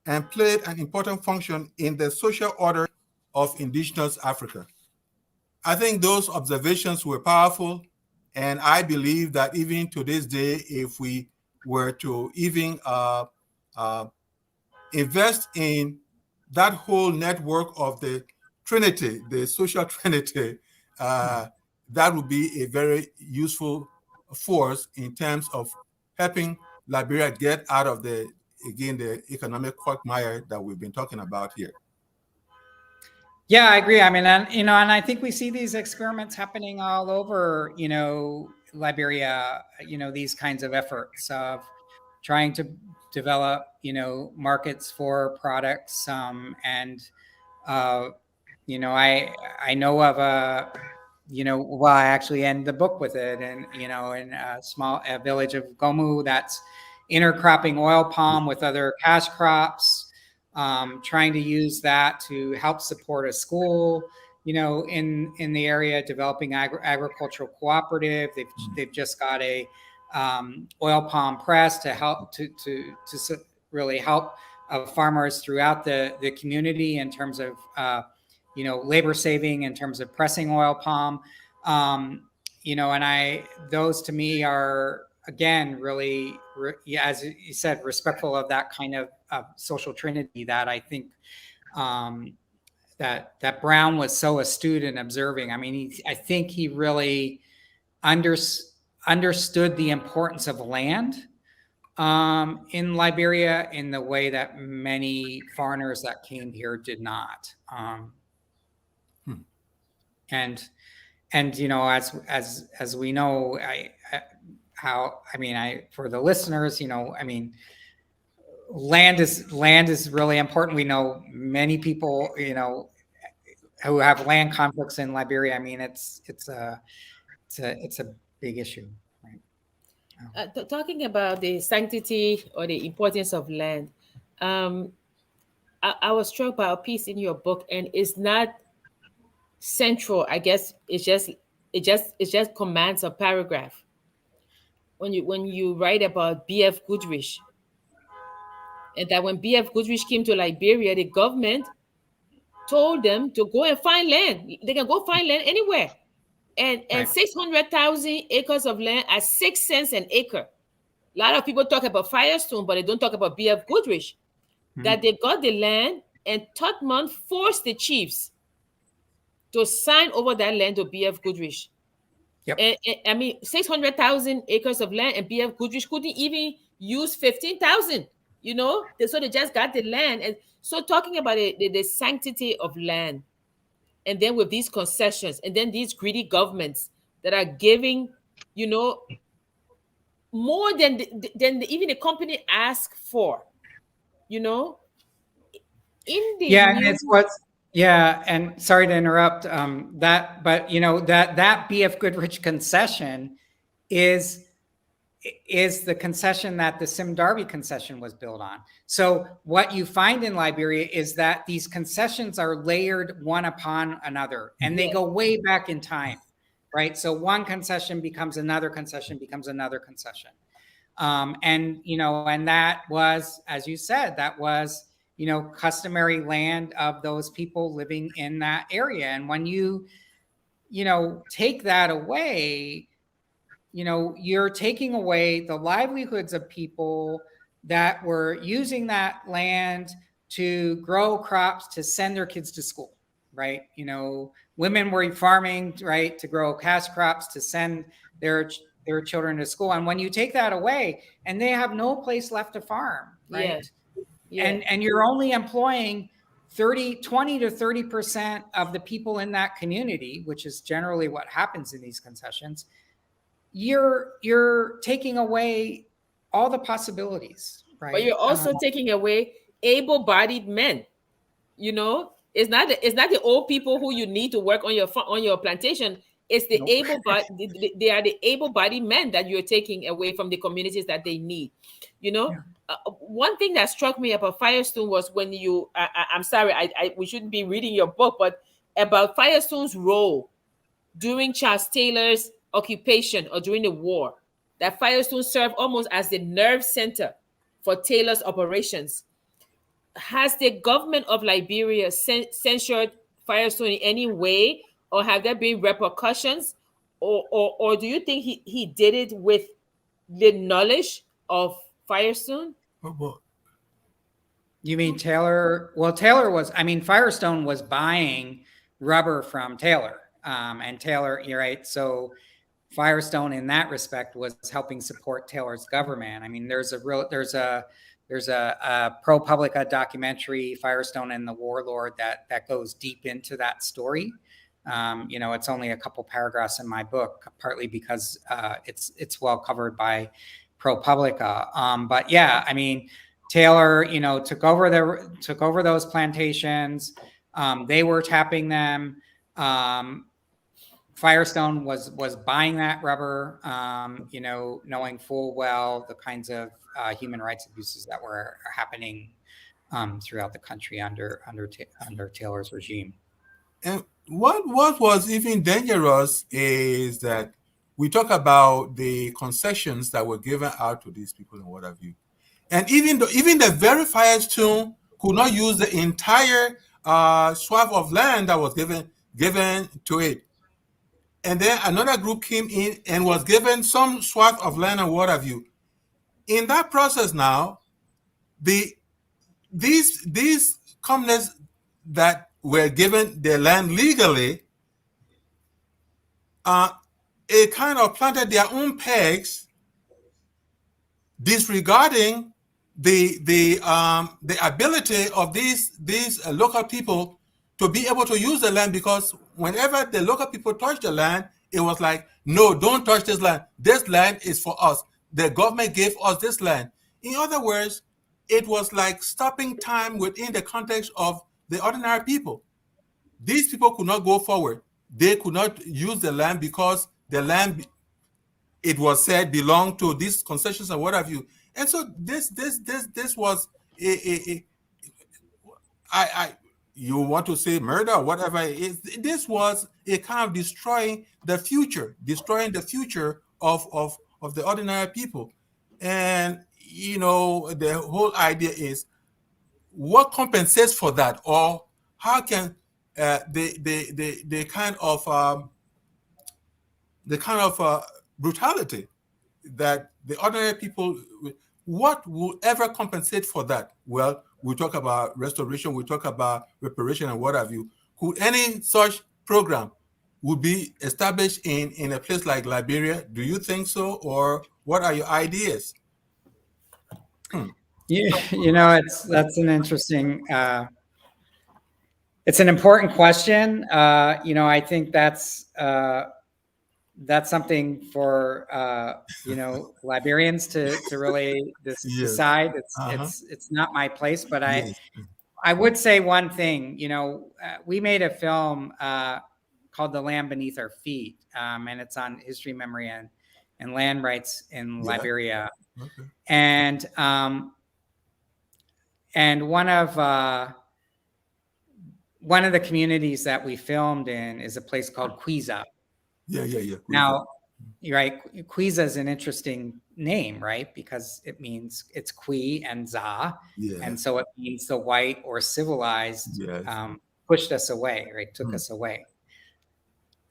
and played an important function in the social order of indigenous Africa. I think those observations were powerful, and I believe that even to this day, if we were to even invest in that whole network of the Trinity, the social Trinity, that would be a very useful force in terms of helping Liberia get out of the economic quagmire that we've been talking about here. Yeah, I agree. I mean, and I think we see these experiments happening all over, Liberia, these kinds of efforts of trying to develop, markets for products. I know of I actually end the book with it, and in a village of Gomu that's intercropping oil palm with other cash crops, trying to use that to help support a school, in the area, developing agricultural cooperative. They've just got a oil palm press to help to really help farmers throughout the community in terms of labor saving, in terms of pressing oil palm. And those to me are, again, really, as you said, respectful of that kind of social trinity that I think that Brown was so astute in observing. I mean, I think he really understood the importance of land in Liberia in the way that many foreigners that came here did not. And as we know, for the listeners, land is really important. We know many people, who have land conflicts in Liberia. I mean, it's a big issue, right? Talking about the sanctity or the importance of land, I was struck by a piece in your book, and it's not central. I guess it just commands a paragraph. When you write about B.F. Goodrich, and that when B.F. Goodrich came to Liberia, the government told them to go and find land. They can go find land anywhere. And Right. 600,000 acres of land at 6 cents an acre. A lot of people talk about Firestone, but they don't talk about B.F. Goodrich. That they got the land, and Tubman forced the chiefs to sign over that land to B.F. Goodrich. Yep. And 600,000 acres of land, and B.F. Goodrich couldn't even use 15,000. So they just got the land. And so talking about the sanctity of land, and then with these concessions, and then these greedy governments that are giving, more than even the company asked for, in the and it's and sorry to interrupt that, but that B.F. Goodrich concession is the concession that the Sim Darby concession was built on. So what you find in Liberia is that these concessions are layered one upon another, and they go way back in time, right? So one concession becomes another concession, becomes another concession. And that was, as you said, that was, customary land of those people living in that area. And when you take that away, you're taking away the livelihoods of people that were using that land to grow crops to send their kids to school, right? Women were farming, right, to grow cash crops to send their children to school. And when you take that away, and they have no place left to farm, right? Yeah. And you're only employing 20 to 30% of the people in that community, which is generally what happens in these concessions. You're taking away all the possibilities, right? But you're also taking away able-bodied men. You know, it's not the old people who you need to work on your plantation. It's the Nope. they are the able-bodied men that you're taking away from the communities that they need. You know, one thing that struck me about Firestone was when you I'm sorry, we shouldn't be reading your book, but about Firestone's role during Charles Taylor's occupation or during the war, that Firestone served almost as the nerve center for Taylor's operations. Has the government of Liberia censored Firestone in any way, or have there been repercussions, or do you think he did it with the knowledge of Firestone? Well, You mean Taylor? Well, Taylor was, I mean, Firestone was buying rubber from Taylor. And Taylor, you're right. So Firestone in that respect was helping support Taylor's government. I mean, there's a ProPublica documentary, Firestone and the Warlord, that goes deep into that story. You know, it's only a couple paragraphs in my book, partly because it's well covered by ProPublica. But yeah, I mean, Taylor, you know, took over those plantations. They were tapping them. Firestone was buying that rubber, you know, knowing full well the kinds of human rights abuses that were happening throughout the country under Taylor's regime. and what was even dangerous is that we talk about the concessions that were given out to these people and what have you. And even the very Firestone could not use the entire swath of land that was given to it. And then another group came in and was given some swath of land and what have you. In that process now, these companies that were given their land legally, it kind of planted their own pegs, disregarding the ability of these local people to be able to use the land, because whenever the local people touched the land, it was like, no, don't touch this land. This land is for us. The government gave us this land. In other words, it was like stopping time within the context of the ordinary people. These people could not go forward. They could not use the land because the land, it was said, belonged to these concessions and what have you. And so this was you want to say murder or whatever it is. This was a kind of destroying the future of the ordinary people. And you know, the whole idea is what compensates for that, or how can the kind of brutality that the ordinary people, what will ever compensate for that? Well, we talk about restoration, we talk about reparation and what have you. Could any such program would be established in a place like Liberia? Do you think so, or what are your ideas? You know, that's an interesting. It's an important question. You know, I think that's something for you know, Liberians to really decide. It's not my place, but I would say one thing. You know, we made a film called "The Land Beneath Our Feet," and it's on history, memory, and land rights in Liberia. Okay. And one of the communities that we filmed in is a place called Kwiza. Yeah. Now, you're right. Kwiza is an interesting name, right? Because it means it's Kwi and Za, and so it means the white or civilized pushed us away, right? Took us away.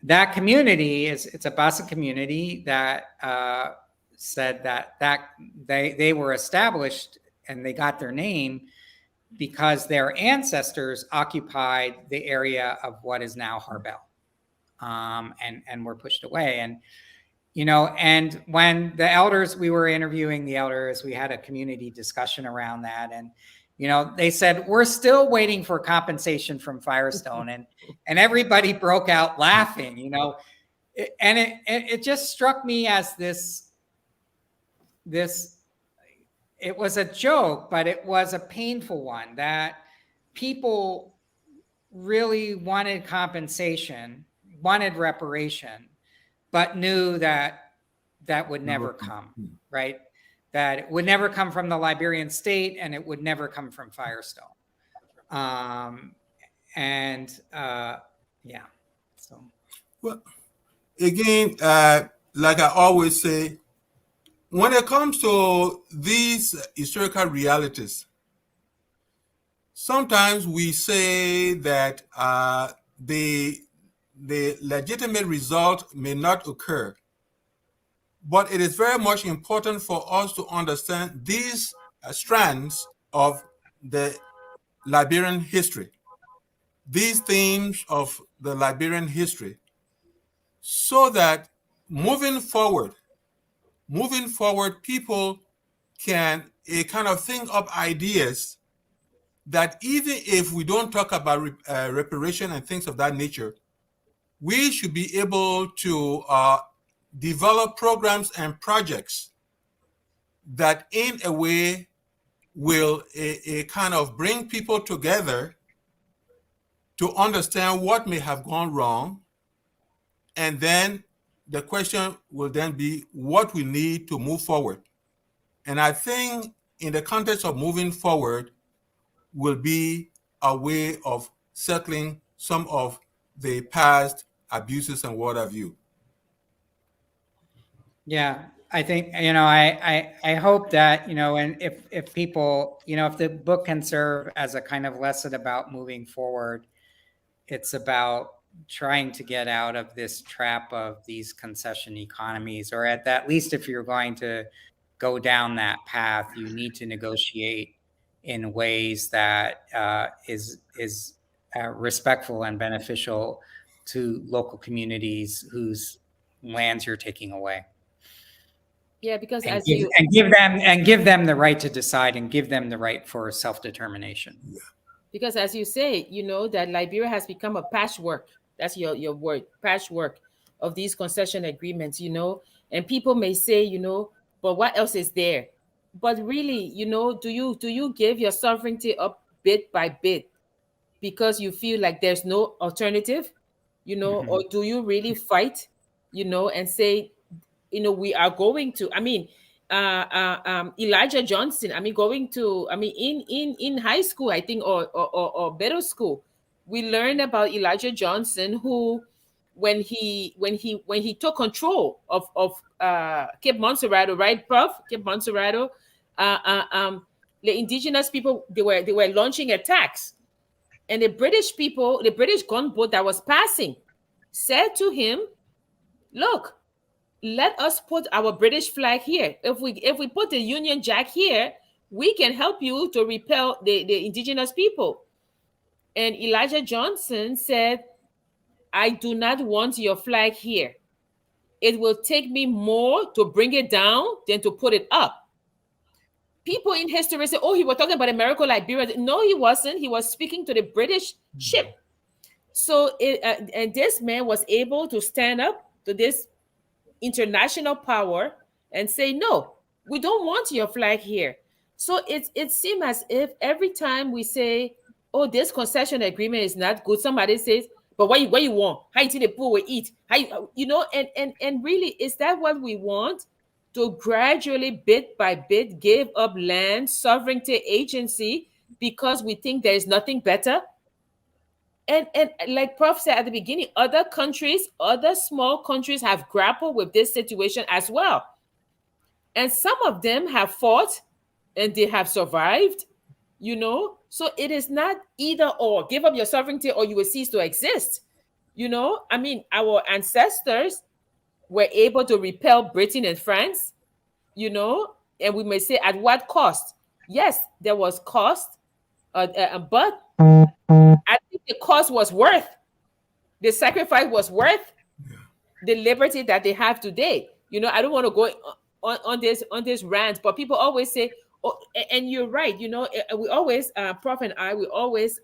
That community it's a Bassa community that said that they were established and they got their name because their ancestors occupied the area of what is now Harbel, and were pushed away. And you know, and when the elders, we were interviewing the elders, we had a community discussion around that, and you know, they said, we're still waiting for compensation from Firestone, and everybody broke out laughing, you know, and it just struck me as this it was a joke, but it was a painful one, that people really wanted compensation, wanted reparation, but knew that that would never come, right? That it would never come from the Liberian state, and it would never come from Firestone. Yeah, so. Well, again, like I always say, when it comes to these historical realities, sometimes we say that the legitimate result may not occur, but it is very much important for us to understand these strands of the Liberian history, these themes of the Liberian history, so that moving forward, people can kind of think up ideas that even if we don't talk about reparation and things of that nature, we should be able to develop programs and projects that in a way will kind of bring people together to understand what may have gone wrong. And then the question will then be what we need to move forward. And I think in the context of moving forward will be a way of settling some of the past abuses and what have you. Yeah, I think, I hope that, and if people, if the book can serve as a kind of lesson about moving forward, it's about trying to get out of this trap of these concession economies, or at least if you're going to go down that path, you need to negotiate in ways that is respectful and beneficial to local communities whose lands you're taking away. Yeah, because and give them the right to decide, and give them the right for self-determination. Yeah. Because as you say, that Liberia has become a patchwork. That's your word, patchwork of these concession agreements, and people may say, but what else is there? But really, do you give your sovereignty up bit by bit because you feel like there's no alternative, Mm-hmm. or do you really fight, and say, we are going to, Elijah Johnson, going to, in high school, I think, or middle school, we learned about Elijah Johnson, who, when he took control of Cape Montserrat, right, Prof? Cape Montserrat, the indigenous people, they were launching attacks, and the British gunboat that was passing said to him, look, let us put our British flag here. If we put the Union Jack here, we can help you to repel the indigenous people. And Elijah Johnson said, I do not want your flag here. It will take me more to bring it down than to put it up. People in history say, oh, he was talking about America, Liberia. No, he wasn't. He was speaking to the British ship. So, and this man was able to stand up to this international power and say, no, we don't want your flag here. So it seems as if every time we say, oh, this concession agreement is not good, somebody says, but what you want? How you think the poor will eat? How and really, is that what we want? To gradually, bit by bit, give up land, sovereignty, agency, because we think there is nothing better? And like Prof said at the beginning, other small countries have grappled with this situation as well. And some of them have fought and they have survived, So it is not either or. Give up your sovereignty or you will cease to exist. Our ancestors were able to repel Britain and France, and we may say, at what cost? Yes, there was cost, but I think the cost was worth, the sacrifice was worth the liberty that they have today. I don't want to go on this rant, but people always say, oh, and you're right, we always, Prof and I, we always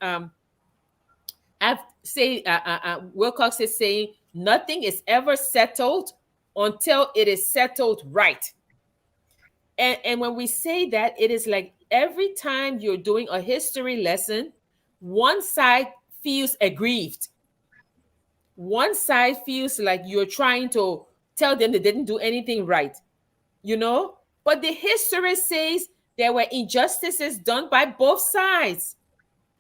Wilcox is saying, nothing is ever settled until it is settled right. And when we say that, it is like every time you're doing a history lesson, one side feels aggrieved. One side feels like you're trying to tell them they didn't do anything right, you know? But the history says there were injustices done by both sides.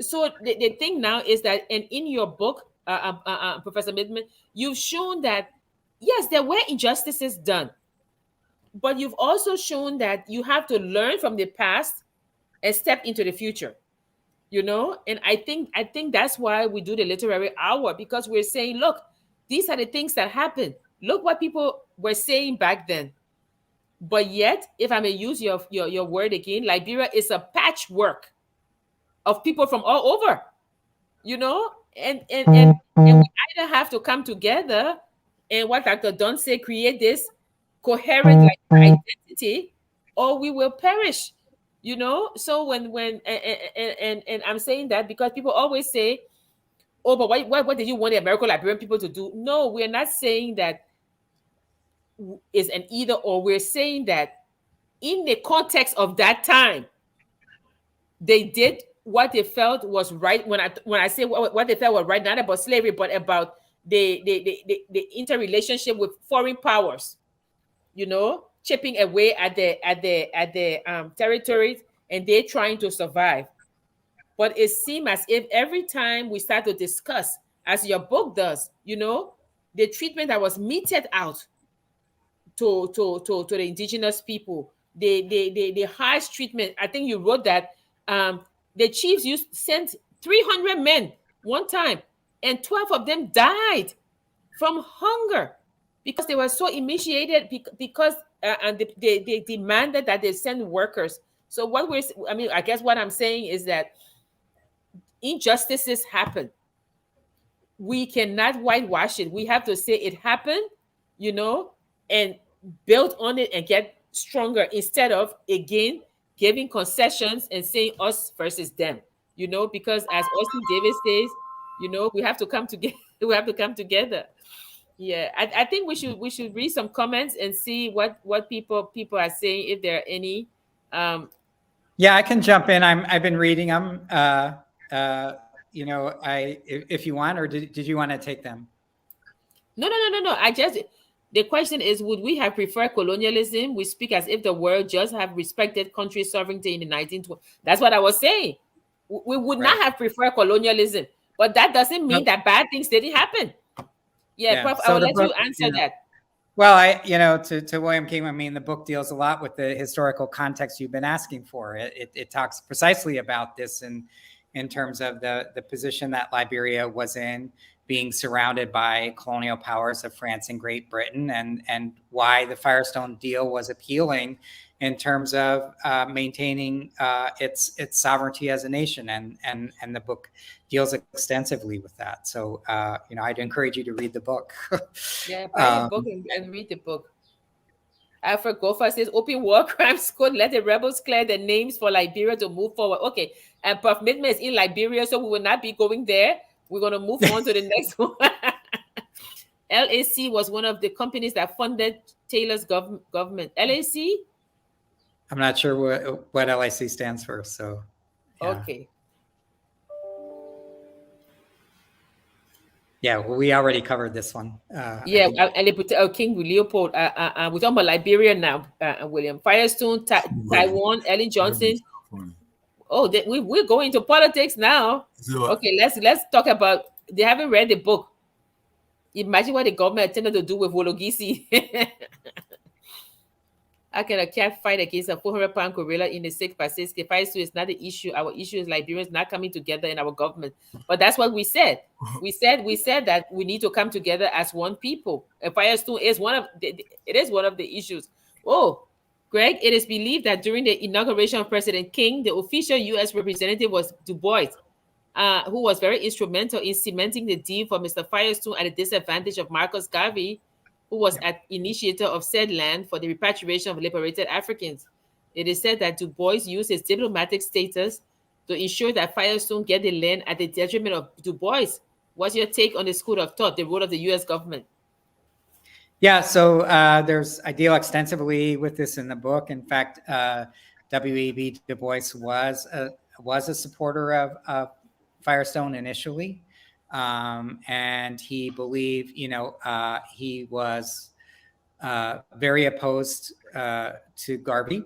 So the thing now is that, and in your book, Professor Mittman, you've shown that, yes, there were injustices done, but you've also shown that you have to learn from the past and step into the future, you know. And I think that's why we do the literary hour, because we're saying, look, these are the things that happened. Look what people were saying back then. But yet, if I may use your word again, Liberia is a patchwork of people from all over, you know. And we either have to come together and, what Dr. Dunn said, create this coherent like identity, or we will perish, you know. So and I'm saying that because people always say, oh, but what did you want the American Liberian people to do? No, we're not saying that is an either or. We're saying that in the context of that time, they did what they felt was right. When I say what they felt was right, not about slavery, but about the interrelationship with foreign powers, you know, chipping away at the territories, and they're trying to survive. But it seems as if every time we start to discuss, as your book does, you know, the treatment that was meted out to the indigenous people, the harsh treatment. I think you wrote that the chiefs sent 300 men one time, and 12 of them died from hunger because they were so emaciated, because and they demanded that they send workers. So I guess what I'm saying is that injustices happen. We cannot whitewash it. We have to say it happened, you know, and build on it and get stronger, instead of again giving concessions and saying us versus them, you know, because as Austin Davis says, you know, we have to come together. We have to come together. Yeah, I think we should read some comments and see what people are saying, if there are any. Yeah, I can jump in. I've been reading them. You know, if you want, or did you want to take them? No. The question is, would we have preferred colonialism? We speak as if the world just have respected country sovereignty in the 1920s. That's what I was saying. We would not have preferred colonialism, but that doesn't mean that bad things didn't happen. Yeah, Prof, I will let you answer that. Well, to William King, I mean, the book deals a lot with the historical context you've been asking for. It talks precisely about this in terms of the position that Liberia was in, being surrounded by colonial powers of France and Great Britain, and why the Firestone deal was appealing in terms of maintaining its sovereignty as a nation, and the book deals extensively with that. So I'd encourage you to read the book. Yeah, buy the book and read the book. Alfred Gofa says, open war crimes could let the rebels clear the names for Liberia to move forward. Okay, and Prof. Mittman is in Liberia, so we will not be going there. We're going to move on to the next one. LAC was one of the companies that funded Taylor's government. LAC? I'm not sure what LAC stands for, so. Yeah. Okay. Yeah, well, we already covered this one. King Leopold. We're talking about Liberia now, William. Firestone, Taiwan, Ellen Johnson. Oh, we're going to politics now. Okay, let's talk about. They haven't read the book. Imagine what the government intended to do with Wologisi. How can a cat fight against a 400-pound gorilla in the 6x6? Firestone is not the issue. Our issue is Liberians not coming together in our government. But that's what we said. We said that we need to come together as one people. And Firestone is one of the issues. Oh, Greg, it is believed that during the inauguration of President King, the official U.S. representative was Du Bois, who was very instrumental in cementing the deal for Mr. Firestone at the disadvantage of Marcus Garvey, who was an initiator of said land for the repatriation of liberated Africans. It is said that Du Bois used his diplomatic status to ensure that Firestone get the land at the detriment of Du Bois. What's your take on the school of thought, the role of the U.S. government? Yeah, so I deal extensively with this in the book. In fact, W.E.B. Du Bois was a supporter of Firestone initially, and he believed, he was very opposed to Garvey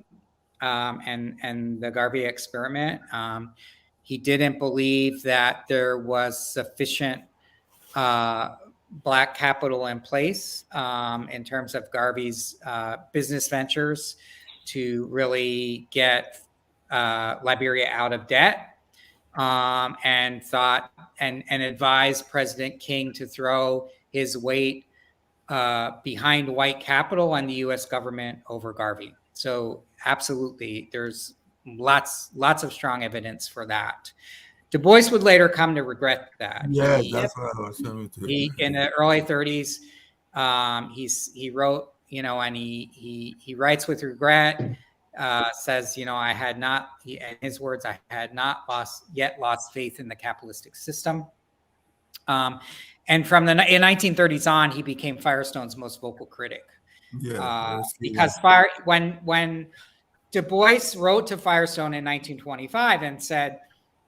and the Garvey experiment. He didn't believe that there was sufficient Black capital in place in terms of Garvey's business ventures to really get Liberia out of debt, and thought and advised President King to throw his weight behind white capital and the U.S. government over Garvey. So absolutely, there's lots of strong evidence for that. Du Bois would later come to regret that. Yeah, that's what I was saying too. In the early 30s, he wrote, and he writes with regret. Says, I had not, in his words, I had not yet lost faith in the capitalistic system. And from the in 1930s on, he became Firestone's most vocal critic. Yeah, because when Du Bois wrote to Firestone in 1925 and said,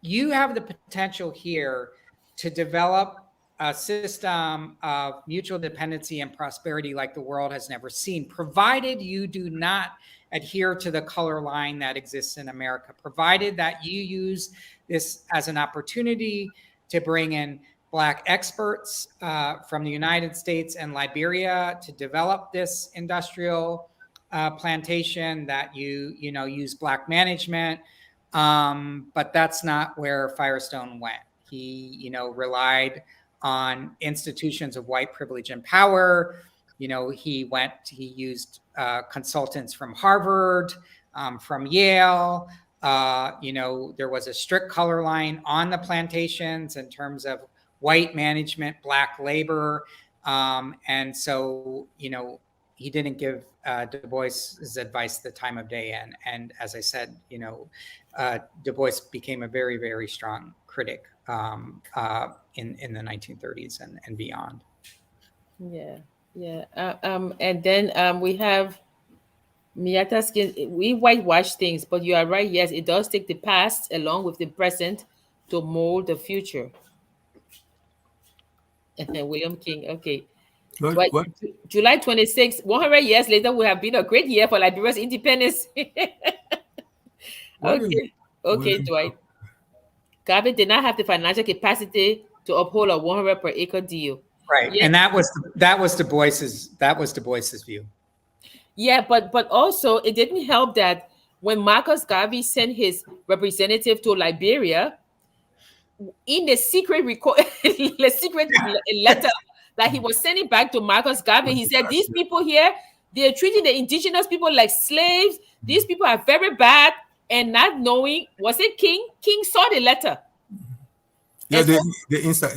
you have the potential here to develop a system of mutual dependency and prosperity like the world has never seen, provided you do not adhere to the color line that exists in America, provided that you use this as an opportunity to bring in Black experts from the United States and Liberia to develop this industrial plantation, that you use Black management. But that's not where Firestone went. He, relied on institutions of white privilege and power. He used consultants from Harvard, from Yale. There was a strict color line on the plantations in terms of white management, Black labor. And so, he didn't give Du Bois's advice the time of day. And as I said, Du Bois became a very, very strong critic in the 1930s and beyond. Yeah. And then we have Miata Skin. We whitewash things, but you are right. Yes, it does take the past along with the present to mold the future. William King. Okay. But July 26, 100 years later, will have been a great year for Liberia's independence. Okay, Dwight. Garvey did not have the financial capacity to uphold a 100 per acre deal. Right, yeah. And that was Du Bois's view. Yeah, but also it didn't help that when Marcus Garvey sent his representative to Liberia, in the secret letter that he was sending back to Marcus Garvey, he said, these people here, they're treating the indigenous people like slaves. These people are very bad. And not knowing, was it King? King saw the letter. Yeah, they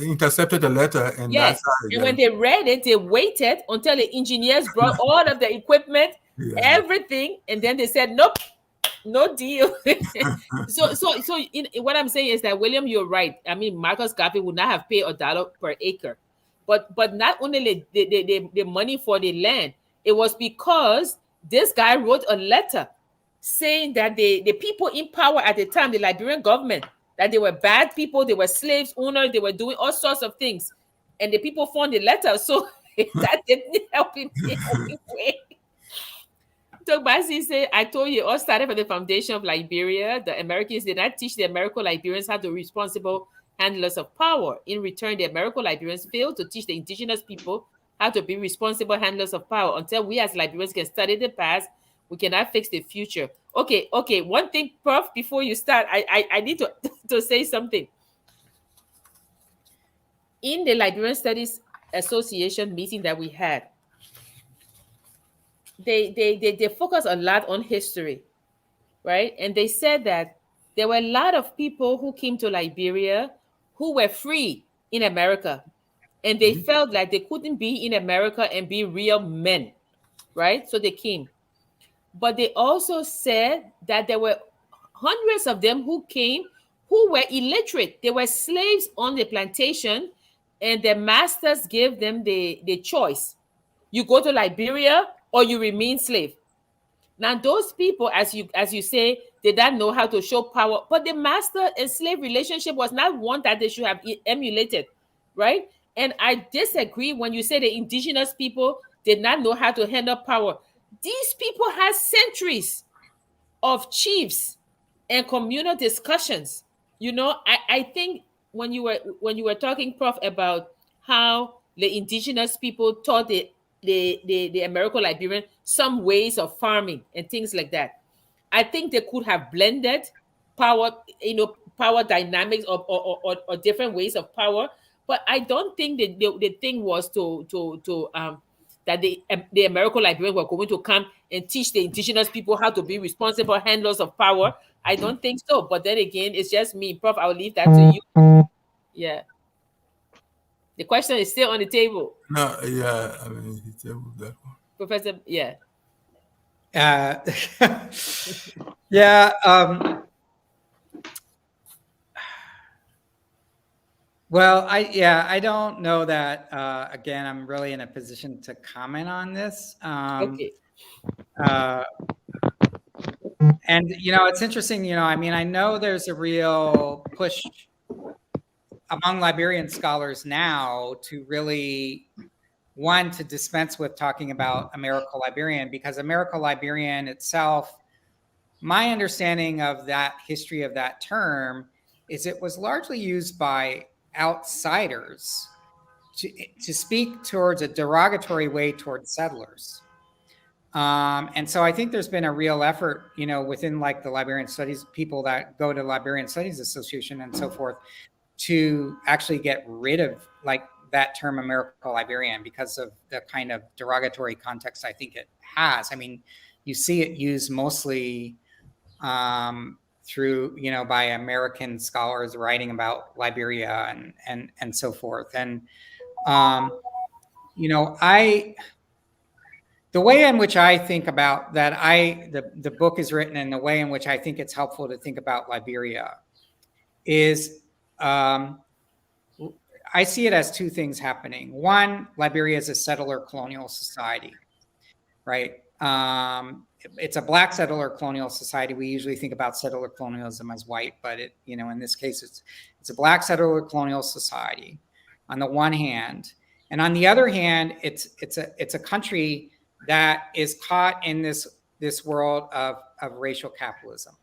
intercepted the letter. And yes, and when they read it, they waited until the engineers brought all of the equipment, everything, and then they said, nope, no deal. So what I'm saying is that, William, you're right. I mean, Marcus Garvey would not have paid $1 per acre. But not only the money for the land, it was because this guy wrote a letter saying that the people in power at the time, the Liberian government, that they were bad people, they were slaves owners, they were doing all sorts of things. And the people found the letter. So that didn't help him in any way. So Basi said, I told you, it all started from the foundation of Liberia. The Americans did not teach the Americo-Liberians how to be responsible handlers of power. In return, the Americo-Liberians failed to teach the indigenous people how to be responsible handlers of power. Until we as Liberians can study the past, we cannot fix the future. Okay. One thing, Prof, before you start, I need to say something. In the Liberian Studies Association meeting that we had, they focus a lot on history, right? And they said that there were a lot of people who came to Liberia who were free in America, and they felt like they couldn't be in America and be real men, right? So they came. But they also said that there were hundreds of them who came who were illiterate. They were slaves on the plantation, and their masters gave them the choice. You go to Liberia or you remain slave. Now, those people, as you say, they don't know how to show power, but the master and slave relationship was not one that they should have emulated, right? And I disagree when you say the indigenous people did not know how to handle power. These people had centuries of chiefs and communal discussions. I think when you were talking, Prof, about how the indigenous people taught the American Liberian some ways of farming and things like that, I think they could have blended power, power dynamics or different ways of power. But I don't think the thing was to that the American Liberians were going to come and teach the indigenous people how to be responsible handlers of power. I don't think so. But then again, it's just me, Prof. I'll leave that to you. Yeah. The question is still on the table. No, yeah, I mean, he tabled that one. Professor, yeah. Yeah. Well, I don't know that. Again, I'm really in a position to comment on this. Okay. And it's interesting. I mean, I know there's a real push among Liberian scholars now to really to dispense with talking about American Liberian, because American Liberian itself, my understanding of that history of that term is it was largely used by outsiders to speak towards a derogatory way towards settlers. And so I think there's been a real effort, within like the Liberian Studies, people that go to Liberian Studies Association and so forth, to actually get rid of like that term American Liberian because of the kind of derogatory context I think it has. I mean, you see it used mostly through, by American scholars writing about Liberia and so forth. And, the way in which I think about that, the book is written in the way in which I think it's helpful to think about Liberia is, I see it as two things happening. One, Liberia is a settler colonial society, right? It's a Black settler colonial society. We usually think about settler colonialism as white, but in this case, it's a Black settler colonial society on the one hand, and on the other hand, it's a country that is caught in this world of racial capitalism.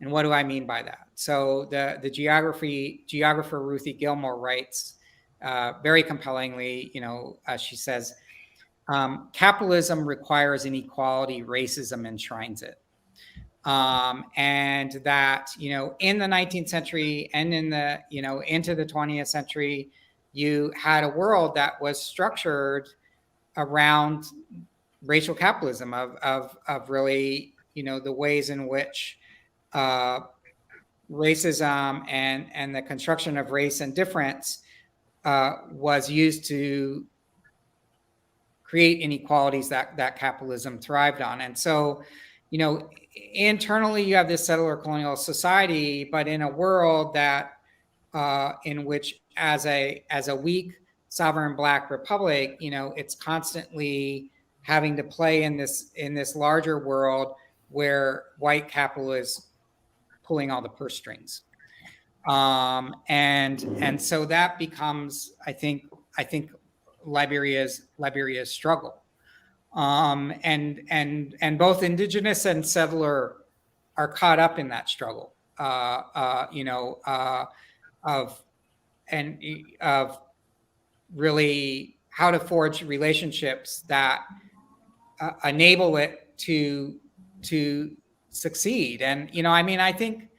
And what do I mean by that? So the geographer Ruthie Gilmore writes very compellingly, she says, capitalism requires inequality, racism enshrines it. And that, in the 19th century and in the, into the 20th century, you had a world that was structured around racial capitalism of really, the ways in which racism and the construction of race and difference was used to create inequalities that capitalism thrived on. And so, internally you have this settler colonial society, but in a world that in which as a weak sovereign Black republic, it's constantly having to play in this larger world where white capital is pulling all the purse strings. And so that becomes, I think Liberia's struggle. And both indigenous and settler are caught up in that struggle, of really how to forge relationships that enable it to succeed. And I think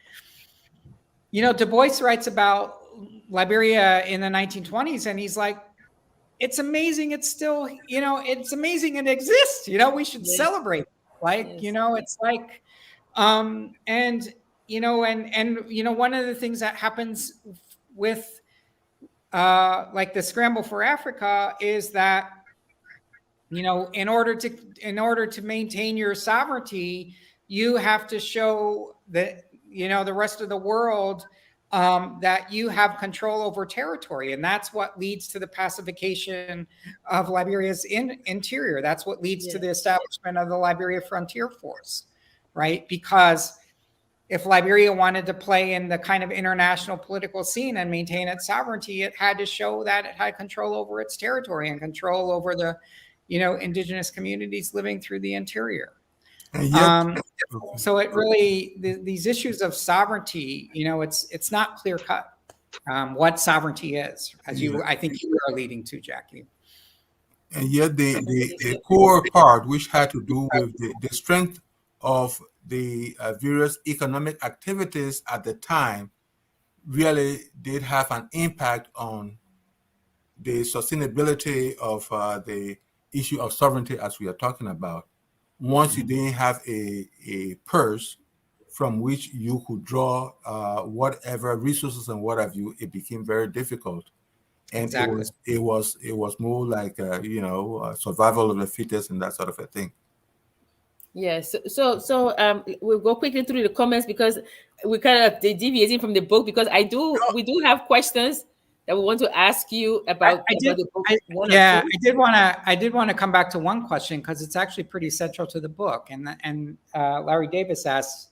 Du Bois writes about Liberia in the 1920s, and he's like, it's amazing it's still, it's amazing it exists. We should celebrate. It's like, one of the things that happens with like the Scramble for Africa is that, in order to maintain your sovereignty, you have to show that, the rest of the world that you have control over territory. And that's what leads to the pacification of Liberia's interior. That's what leads to the establishment of the Liberia Frontier Force, right? Because if Liberia wanted to play in the kind of international political scene and maintain its sovereignty, it had to show that it had control over its territory and control over the, indigenous communities living through the interior. And yet, So it really, these issues of sovereignty, it's not clear cut what sovereignty is, as I think you are leading to, Jackie. And yet the core part, which had to do with the strength of the various economic activities at the time, really did have an impact on the sustainability of the issue of sovereignty, as we are talking about. Once you didn't have a purse from which you could draw whatever resources and what have you, it became very difficult. And exactly. it was more like survival of the fittest and that sort of a thing. Yes. So we'll go quickly through the comments because we're kind of deviating from the book, because we do have questions that we want to ask you about. The book. I did want to come back to one question because it's actually pretty central to the book. And Larry Davis asks,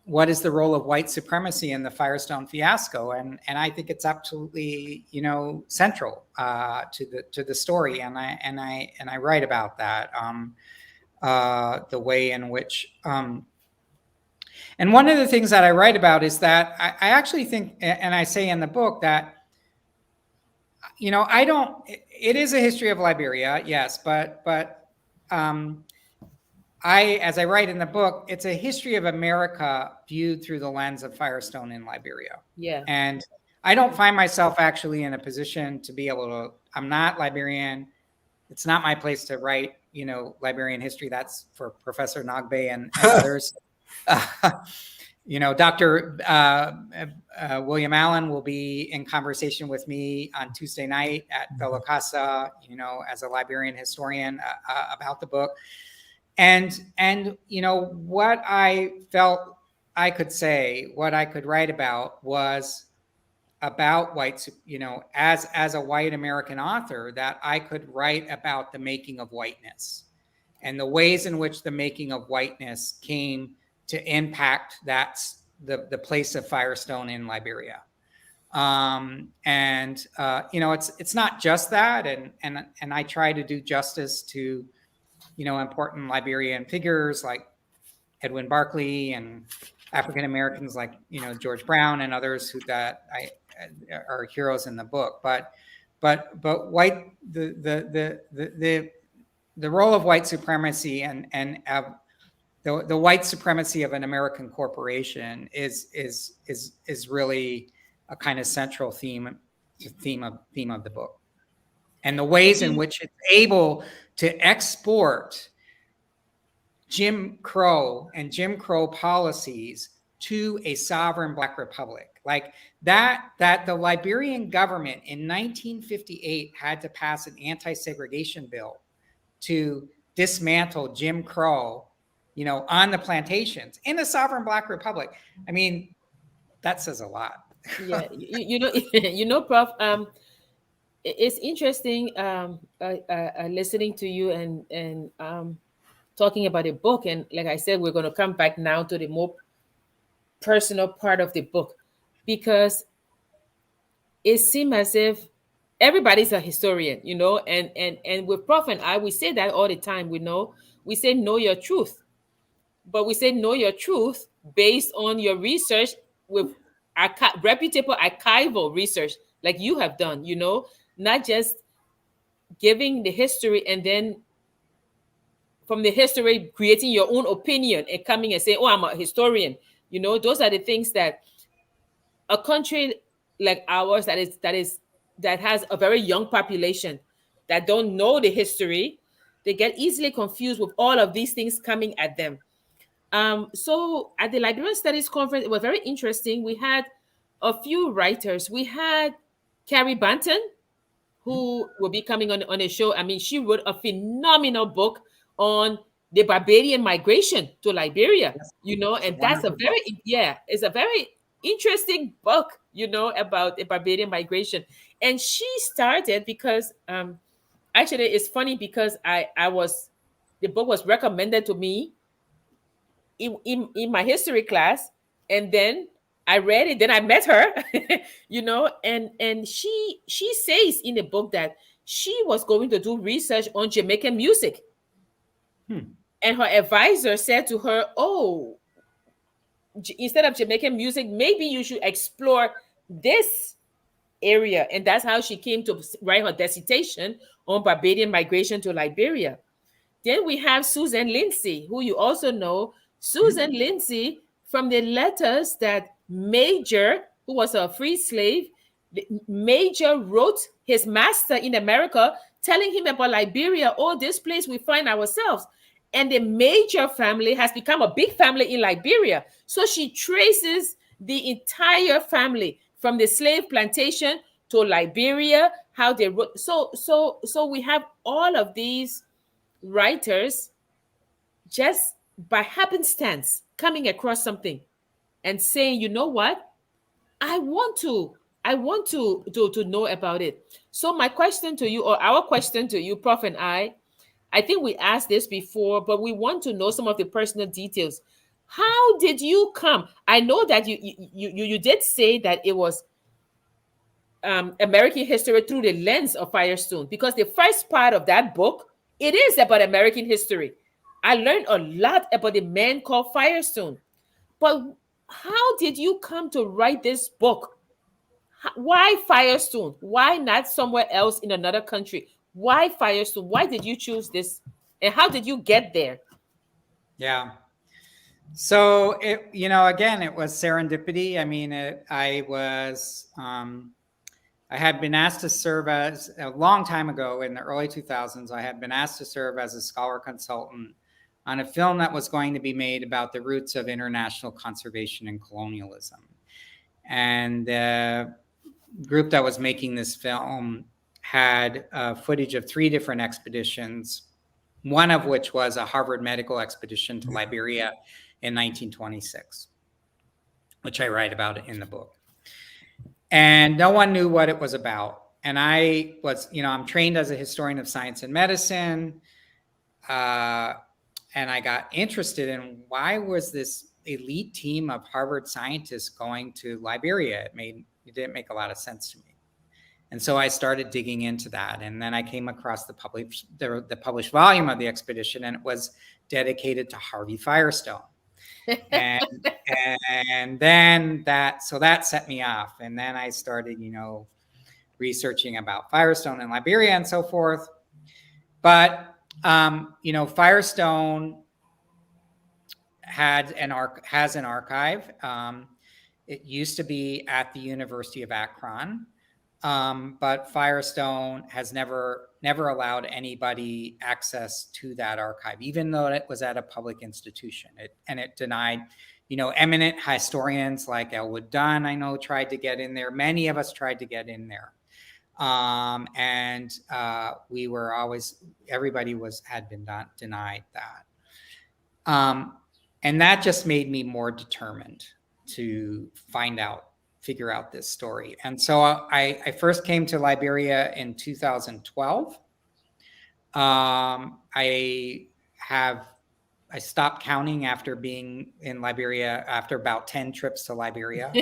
what is the role of white supremacy in the Firestone fiasco? And I think it's absolutely, central to the story. And I write about that, the way in which, and one of the things that I write about is that I actually think, and I say in the book that, it is a history of Liberia, yes, but as I write in the book, it's a history of America viewed through the lens of Firestone in Liberia. Yeah. And I don't find myself actually in a position to be able to, I'm not Liberian. It's not my place to write, Liberian history. That's for Professor Nagbe and others. Dr. William Allen will be in conversation with me on Tuesday night at Bella Casa, as a Liberian historian about the book. And what I felt I could say, what I could write about was about white, as a white American author, that I could write about the making of whiteness and the ways in which the making of whiteness came to impact the place of Firestone in Liberia. It's not just that. And I try to do justice to, important Liberian figures like Edwin Barkley and African Americans like, George Brown and others that are heroes in the book. But white, the role of white supremacy and the white supremacy of an American corporation is really a kind of central theme of the book, and the ways in which it's able to export Jim Crow and Jim Crow policies to a sovereign Black republic, like that the Liberian government in 1958 had to pass an anti-segregation bill to dismantle Jim Crow, on the plantations in a sovereign Black republic. I mean, that says a lot. Yeah, Prof. It's interesting listening to you and talking about the book. And like I said, we're going to come back now to the more personal part of the book, because it seems as if everybody's a historian, and with Prof and I, we say that all the time. We say know your truth. But we say know your truth based on your research with reputable archival research like you have done, not just giving the history and then from the history creating your own opinion and coming and saying, oh, I'm a historian. Those are the things that a country like ours that has a very young population that don't know the history, they get easily confused with all of these things coming at them. So at the Liberian Studies Conference, it was very interesting. We had a few writers. We had Carrie Banton, who will be coming on the show. I mean, she wrote a phenomenal book on the Barbadian migration to Liberia, and that's it's a very interesting book, about the Barbadian migration. And she started because actually it's funny because the book was recommended to me in my history class, and then I read it, then I met her, and she says in the book that she was going to do research on Jamaican music. And her advisor said to her, "Oh, instead of Jamaican music, maybe you should explore this area." And that's how she came to write her dissertation on Barbadian migration to Liberia. Then we have Susan Lindsey, who you also know. Susan Lindsey, from the letters that Major, who was a free slave, Major wrote his master in America, telling him about Liberia, oh, this place we find ourselves. And the Major family has become a big family in Liberia. So she traces the entire family from the slave plantation to Liberia, how they wrote. So we have all of these writers just by happenstance coming across something and saying, you know what, I want to know about it. So my question to you, or our question to you, Prof, and I think we asked this before, but we want to know some of the personal details. How did you come? I know that you did say that it was American history through the lens of Firestone, because the first part of that book, it is about American history. I learned a lot about the man called Firestone. But how did you come to write this book? Why Firestone? Why not somewhere else in another country? Why Firestone? Why did you choose this? And how did you get there? Yeah. So again, it was serendipity. I mean, I had been asked to serve as, a long time ago in the early 2000s, I had been asked to serve as a scholar consultant on a film that was going to be made about the roots of international conservation and colonialism. And the group that was making this film had footage of 3 different expeditions, one of which was a Harvard medical expedition to Liberia in 1926, which I write about in the book. And no one knew what it was about. And I was, I'm trained as a historian of science and medicine. And I got interested in why was this elite team of Harvard scientists going to Liberia? It didn't make a lot of sense to me. And so I started digging into that. And then I came across the published volume of the expedition, and it was dedicated to Harvey Firestone. and then that set me off. And then I started, researching about Firestone in Liberia and so forth. But, Firestone has an archive. It used to be at the University of Akron. But Firestone has never allowed anybody access to that archive, even though it was at a public institution. It denied, eminent historians like Elwood Dunn, I know, tried to get in there. Many of us tried to get in there. We were everybody had been denied that. And that just made me more determined to figure out this story. And so I first came to Liberia in 2012. I stopped counting after being in Liberia after about 10 trips to Liberia.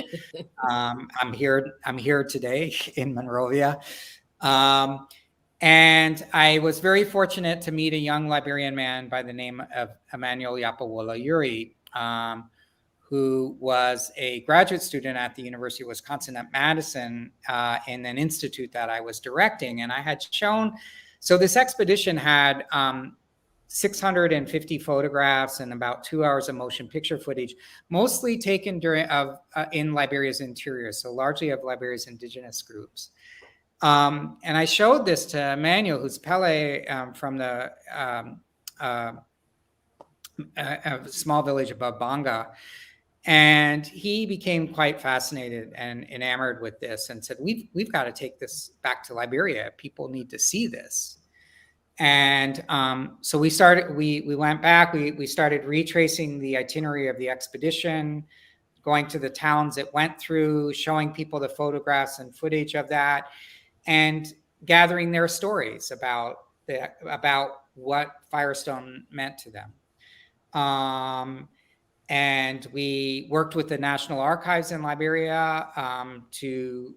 I'm here today in Monrovia. And I was very fortunate to meet a young Liberian man by the name of Emmanuel Yapawola Yuri, who was a graduate student at the University of Wisconsin at Madison in an institute that I was directing. And I had shown, so this expedition had 650 photographs and about 2 hours of motion picture footage, mostly taken in Liberia's interior, so largely of Liberia's indigenous groups. And I showed this to Emmanuel, who's Pele from the small village above Banga. And he became quite fascinated and enamored with this and said, we've got to take this back to Liberia. People need to see this. And so we went back, we started retracing the itinerary of the expedition, going to the towns it went through, showing people the photographs and footage of that, and gathering their stories about what Firestone meant to them. And we worked with the National Archives in Liberia to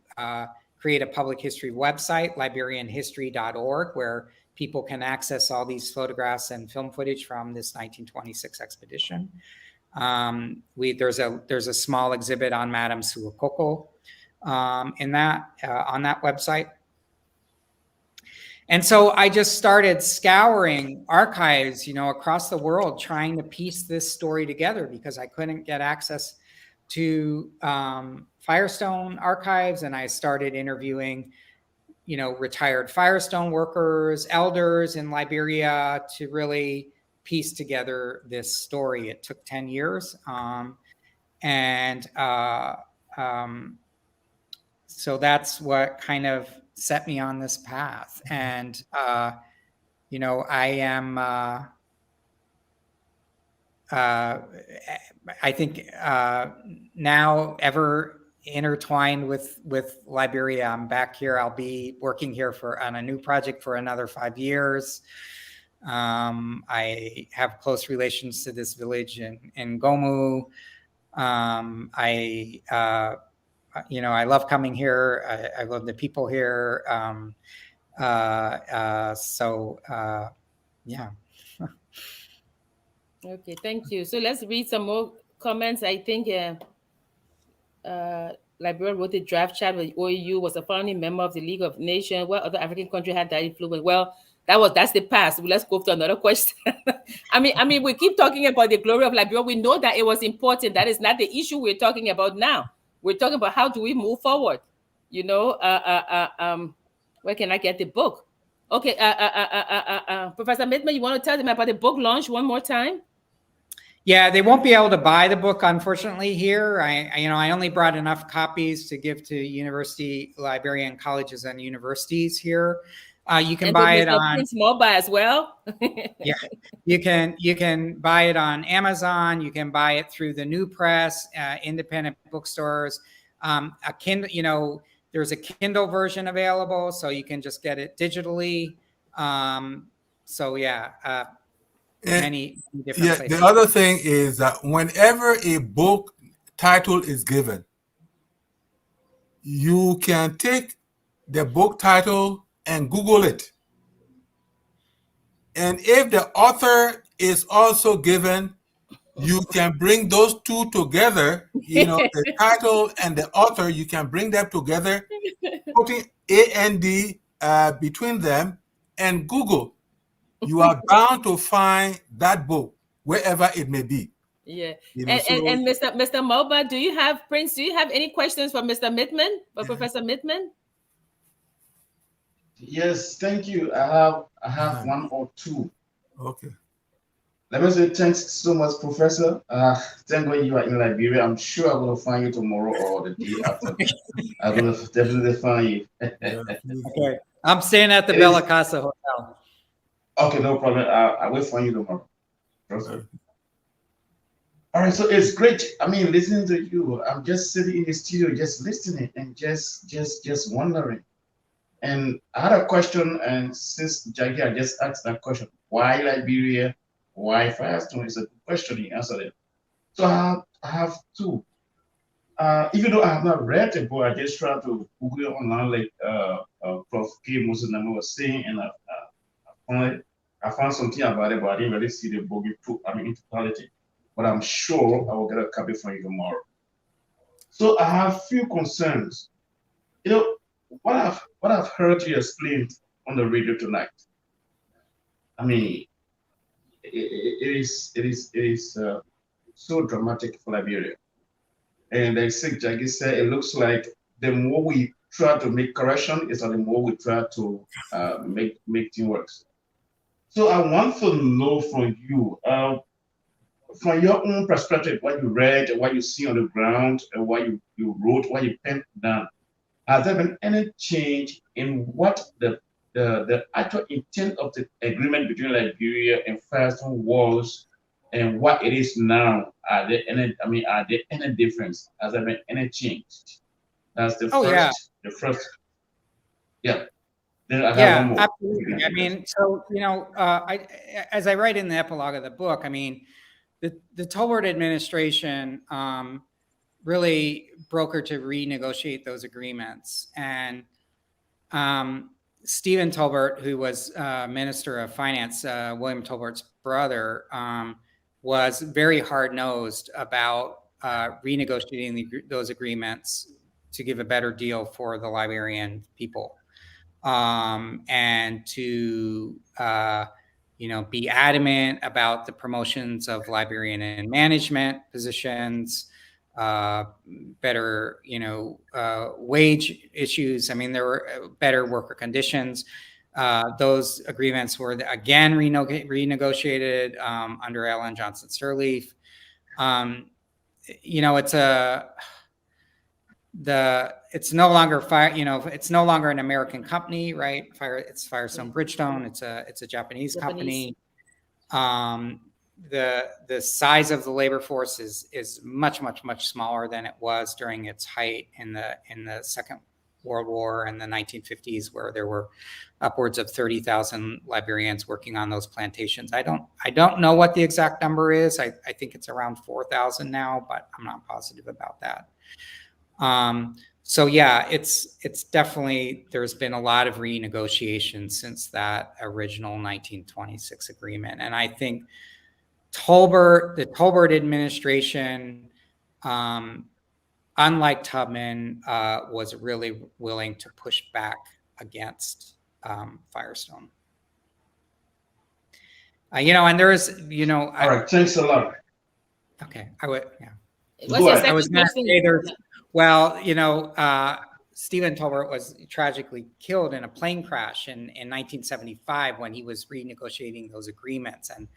create a public history website, liberianhistory.org, where people can access all these photographs and film footage from this 1926 expedition. There's a small exhibit on Madame Suakoko on that website. And so I just started scouring archives, across the world, trying to piece this story together because I couldn't get access to Firestone archives. And I started interviewing, retired Firestone workers, elders in Liberia to really piece together this story. It took 10 years. So that's what kind of set me on this path. And, I am, I think now ever intertwined with Liberia. I'm back here. I'll be working here on a new project for another 5 years. I have close relations to this village in Gomu. I love coming here. I love the people here. Yeah. Okay, thank you. So let's read some more comments. I think Liberia wrote a draft chat with OAU, was a founding member of the League of Nations. What other African country had that influence? Well, that's the past. Let's go to another question. I mean, we keep talking about the glory of Liberia. We know that it was important. That is not the issue we're talking about now. We're talking about how do we move forward. Where can I get the book? Okay, Professor Mittman, you want to tell them about the book launch one more time? Yeah, they won't be able to buy the book, unfortunately, here. I only brought enough copies to give to university Liberian colleges and universities here. You can buy it on Prince Mobile as well. Yeah, you can buy it on Amazon. You can buy it through the New Press, independent bookstores. A Kindle, there's a Kindle version available, so you can just get it digitally. Many different places. The other thing is that whenever a book title is given, you can take the book title and Google it. And if the author is also given, you can bring those two together, the title and the author, you can bring them together, putting AND between them and Google. You are bound to find that book wherever it may be. Yeah. And Mr. Moba, do you have any questions for Mr. Mittman, for Professor Mittman? Yes, thank you. I have one or two. Okay. Let me say thanks so much, Professor. Thank God you are in Liberia. I'm sure I'm going to find you tomorrow or the day after. I'm going to definitely find you. Okay. I'm staying at the Bella Casa Hotel. Okay, no problem. I will find you tomorrow. Okay. All right, so it's great. I mean, listening to you, I'm just sitting in the studio, just listening and just wondering. And I had a question, and since Jackie, I just asked that question: why Liberia? Why Firestone? It's a good question. He answered it. So I have two. Even though I have not read the book, I just tried to Google it online, like Prof. K. Moses was saying, and I found something about it, but I didn't really see the book in totality. But I'm sure I will get a copy for you tomorrow. So I have few concerns. What I've heard you explain on the radio tonight. I mean, it is so dramatic for Liberia. And like Jackie said, it looks like the more we try to make correction, is the more we try to make things work. So I want to know from you, from your own perspective, what you read, what you see on the ground, and what you wrote, what you penned down. Has there been any change in what the actual intent of the agreement between Liberia and Firestone was and what it is now, are there any difference? Has there been any change? That's the Oh, yeah. first. Yeah. Then I have one Yeah, more. absolutely. I mean, so, as I write in the epilogue of the book, I mean, the Tolbert administration really brokered to renegotiate those agreements. And Stephen Tolbert, who was Minister of Finance, William Tolbert's brother, was very hard-nosed about renegotiating those agreements to give a better deal for the Liberian people, and to be adamant about the promotions of Liberian and management positions, better, wage issues. I mean, there were better worker conditions. Those agreements were again renegotiated under Ellen Johnson Sirleaf. It's no longer it's no longer an American company, right? It's Firestone Bridgestone. It's a Japanese company. The size of the labor force is much smaller than it was during its height in the Second World War in the 1950s, where there were upwards of 30,000 Liberians working on those plantations. I don't know what the exact number is. I think it's around 4,000 now, but I'm not positive about that. So yeah, it's definitely, there's been a lot of renegotiation since that original 1926 agreement. And I think the Tolbert administration, unlike Tubman, was really willing to push back against Firestone. And there is, all right, thanks a lot. Okay, I would, yeah. I was going to say there's, well, Stephen Tolbert was tragically killed in a plane crash in 1975 when he was renegotiating those agreements. And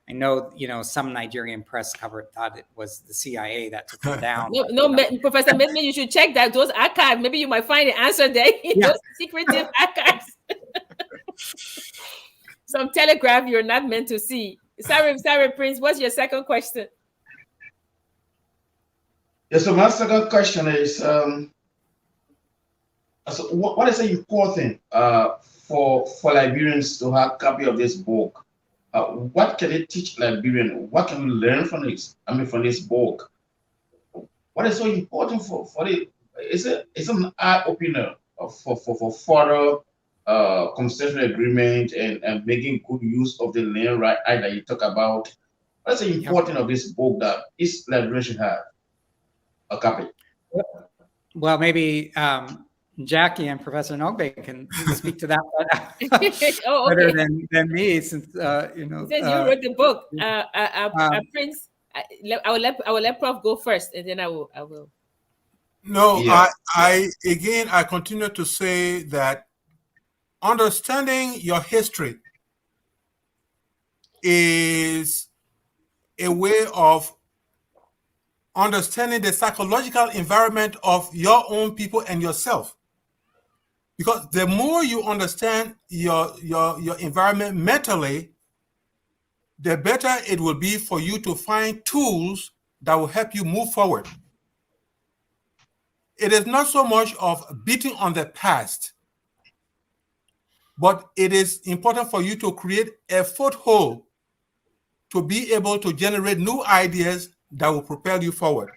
I know, some Nigerian press thought it was the CIA that took him down. No, Professor Mittman, you should check those archives. Maybe you might find the answer there in those secretive archives. Some telegraph you're not meant to see. Sorry, Prince, what's your second question? Yeah, so my second question is, so what is important for Liberians to have a copy of this book? What can it teach Liberian? What can we learn from this? From this book. What is so important for it? It's an eye opener for further concession agreement and making good use of the land right that you talk about. What is the importance of this book that each Liberian should have a copy? Well, maybe Jackie and Professor Nogbe can speak to that better than me, since since you wrote the book. Prince, I will let Prof go first, and then I will. No, I continue to say that understanding your history is a way of understanding the psychological environment of your own people and yourself. Because the more you understand your environment mentally, the better it will be for you to find tools that will help you move forward. It is not so much of beating on the past, but it is important for you to create a foothold to be able to generate new ideas that will propel you forward.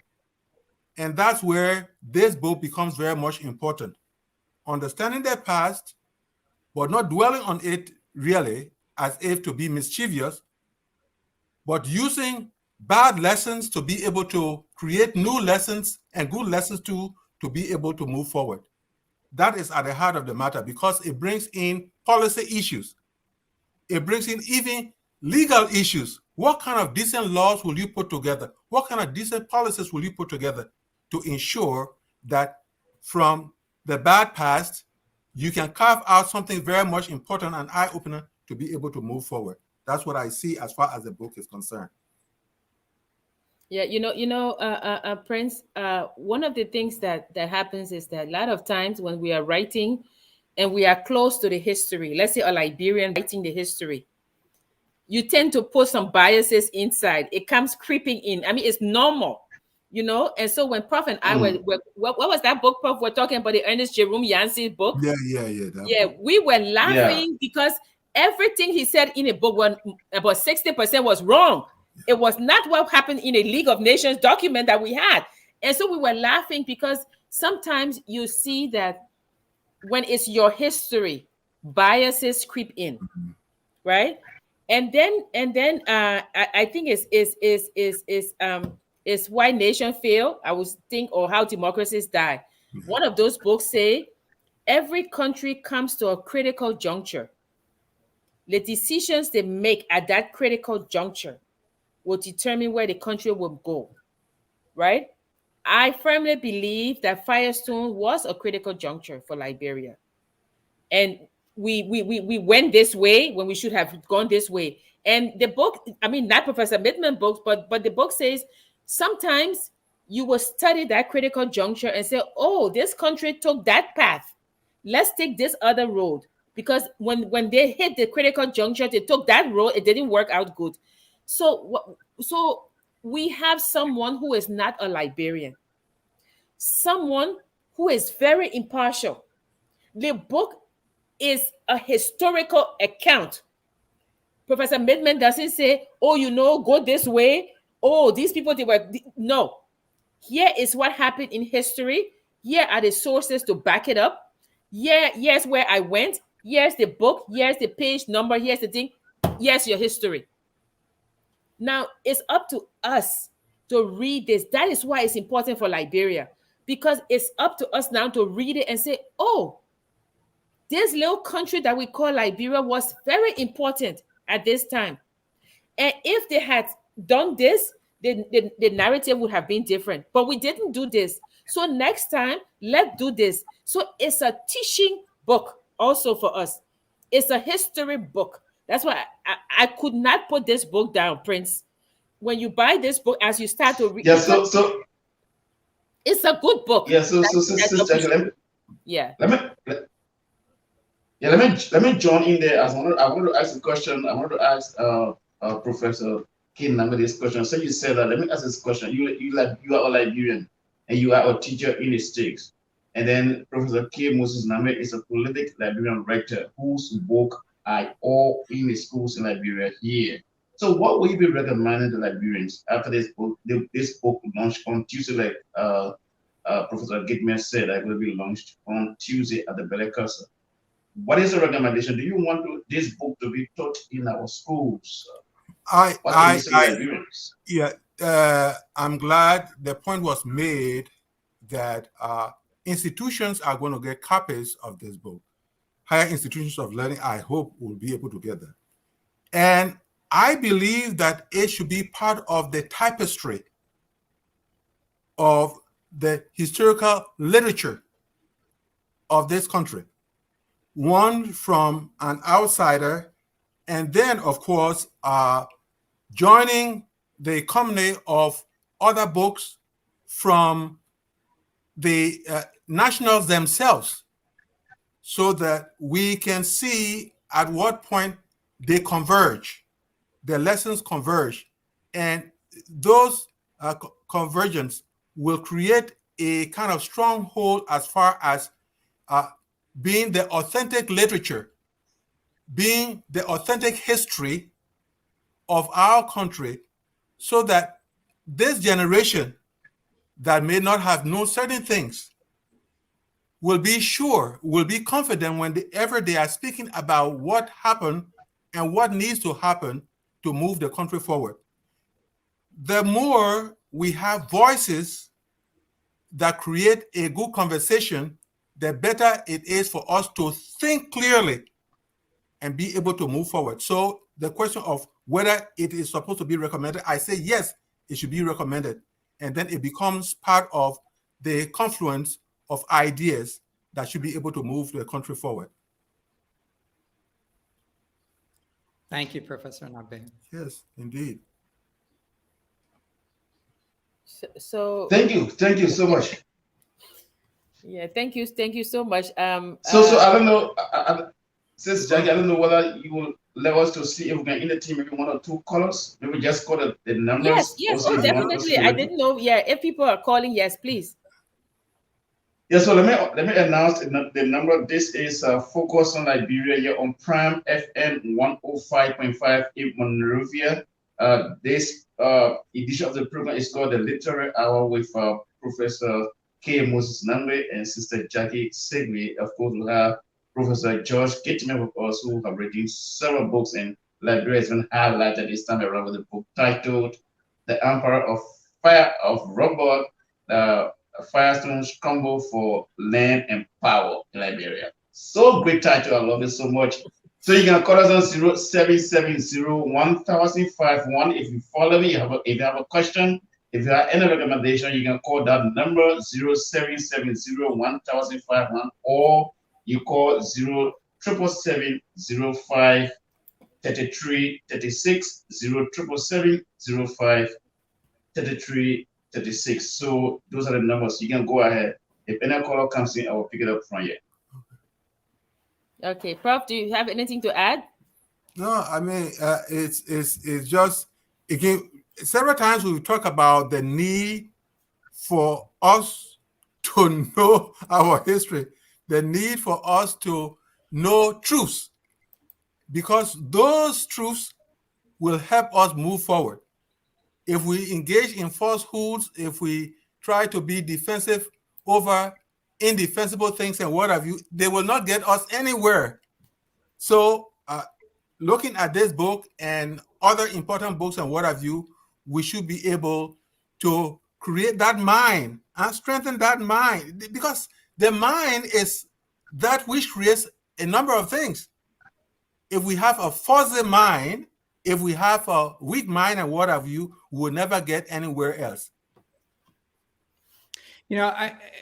And that's where this book becomes very much important. Understanding the past, but not dwelling on it really as if to be mischievous, but using bad lessons to be able to create new lessons and good lessons to be able to move forward. That is at the heart of the matter, because it brings in policy issues. It brings in even legal issues. What kind of decent laws will you put together? What kind of decent policies will you put together to ensure that from the bad past, you can carve out something very much important and eye-opener to be able to move forward? That's what I see as far as the book is concerned. Yeah, Prince, one of the things that happens is that a lot of times when we are writing and we are close to the history, let's say a Liberian writing the history, you tend to put some biases inside. It comes creeping in. I mean, it's normal, you know. And so when Prof and I were what was that book, Prof? We're talking about the Ernest Jerome Yancey book. Yeah. We were laughing because everything he said in a book, when about 60% was wrong. It was not what happened in a League of Nations document that we had. And so we were laughing because sometimes you see that when it's your history, biases creep in, right? And then I think it's Why Nations Fail, I would think, or How Democracies Die. One of those books say every country comes to a critical juncture. The decisions they make at that critical juncture will determine where the country will go, right? I firmly believe that Firestone was a critical juncture for Liberia. And we went this way when we should have gone this way. And the book, I mean, not Professor Mittman books, but the book says sometimes you will study that critical juncture and say, oh, this country took that path. Let's take this other road. Because when they hit the critical juncture, they took that road, it didn't work out good. So we have someone who is not a Liberian, someone who is very impartial. The book is a historical account. Professor Mittman doesn't say, oh, you know, go this way. Oh, these people, they were, no. Here is what happened in history. Here are the sources to back it up. Here's where I went. Here's the book. Here's the page number. Here's the thing. Here's your history. Now, it's up to us to read this. That is why it's important for Liberia, because it's up to us now to read it and say, oh, this little country that we call Liberia was very important at this time. And if they had done this, the narrative would have been different. But we didn't do this. So next time, let's do this. So it's a teaching book also for us. It's a history book. That's why I could not put this book down, Prince. When you buy this book, as you start to read, it's a good book. Yeah. Let me join in there. I want to ask a question. I want to ask Professor King this question. So you said that. Let me ask this question. You are a Liberian and you are a teacher in the States. And then Professor K. Moses Name is a prolific Liberian writer whose book are all in the schools in Liberia here. So what will you be recommending to Liberians after this book launched on Tuesday, like Professor Gitman said, that will be launched on Tuesday at the Belekasa? What is the recommendation? Do you want this book to be taught in our schools? I'm glad the point was made that institutions are going to get copies of this book. Higher institutions of learning, I hope, will be able to get that. And I believe that it should be part of the tapestry of the historical literature of this country. One from an outsider, and then, of course, joining the company of other books from the nationals themselves, so that we can see at what point they converge, the lessons converge, and those convergence will create a kind of stronghold as far as being the authentic literature, being the authentic history of our country, so that this generation that may not have known certain things will be sure, will be confident whenever they are speaking about what happened and what needs to happen to move the country forward. The more we have voices that create a good conversation, the better it is for us to think clearly and be able to move forward. So the question of whether it is supposed to be recommended, I say yes, it should be recommended. And then it becomes part of the confluence of ideas that should be able to move the country forward. Thank you, Professor Nabe. Yes, indeed. So thank you so much. Yeah, thank you so much. So I don't know, since Jackie, I don't know whether you will let us to see if we can in the team maybe 1 or 2 callers. Maybe just call the numbers. Yes, yes. Also, Oh, if you want us definitely. I to. didn't know. Yeah, if people are calling, yes, please. Yeah, so let me announce the number. This is Focus on Liberia here on Prime FM 105.5 in Monrovia. This edition of the program is called the Literary Hour with Professor K. Moses Nambe and Sister Jackie Segwe. Of course, we have Professor George Mittman with us, who have written several books, and Liberia has been highlighted this time around with a book titled "The Emperor of Fire of Robot." Firestone Scramble for Land and Power in Liberia. So great title. I love it so much. So you can call us on 0770-1051. If you follow me, if you have a question, if you have any recommendation, you can call that number 0770-1051 or you call 0777-05-3336, 0777-05-3336. So those are the numbers. You can go ahead. If any caller comes in, I will pick it up from here. Okay, Prof, do you have anything to add? No, I mean it's just, again, several times we've talked about the need for us to know our history, the need for us to know truths, because those truths will help us move forward. If we engage in falsehoods, if we try to be defensive over indefensible things and what have you, they will not get us anywhere. So looking at this book and other important books and what have you, we should be able to create that mind and strengthen that mind, because the mind is that which creates a number of things. If we have a fuzzy mind, if we have a weak mind and what have you, we'll never get anywhere else. You know,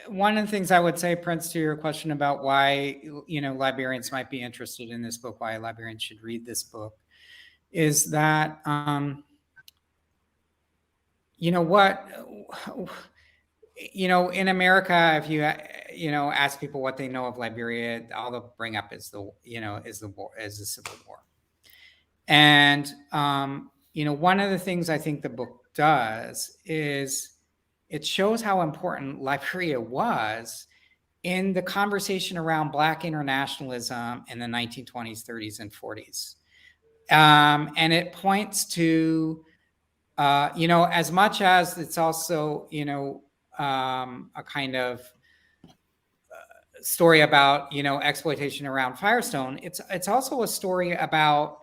one of the things I would say, Prince, to your question about why, Liberians might be interested in this book, why Liberians should read this book, is that, in America, if you, ask people what they know of Liberia, all they'll bring up is the Civil War. And, one of the things I think the book does is it shows how important Liberia was in the conversation around Black internationalism in the 1920s, 30s, and 40s. And it points to, as much as it's also, a kind of story about, exploitation around Firestone, it's also a story about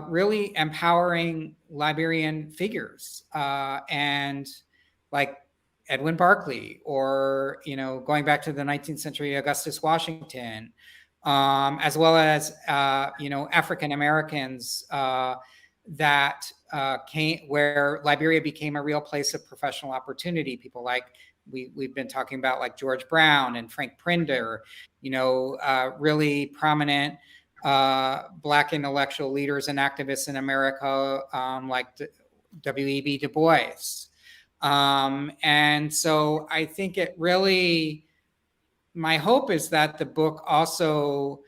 really empowering Liberian figures and like Edwin Barclay, or, going back to the 19th century, Augustus Washington, as well as, African Americans that came, where Liberia became a real place of professional opportunity. People like we've been talking about, like George Brown and Frank Pinder, really prominent Black intellectual leaders and activists in America, like W.E.B. Du Bois. And so I think it really, my hope is that the book also,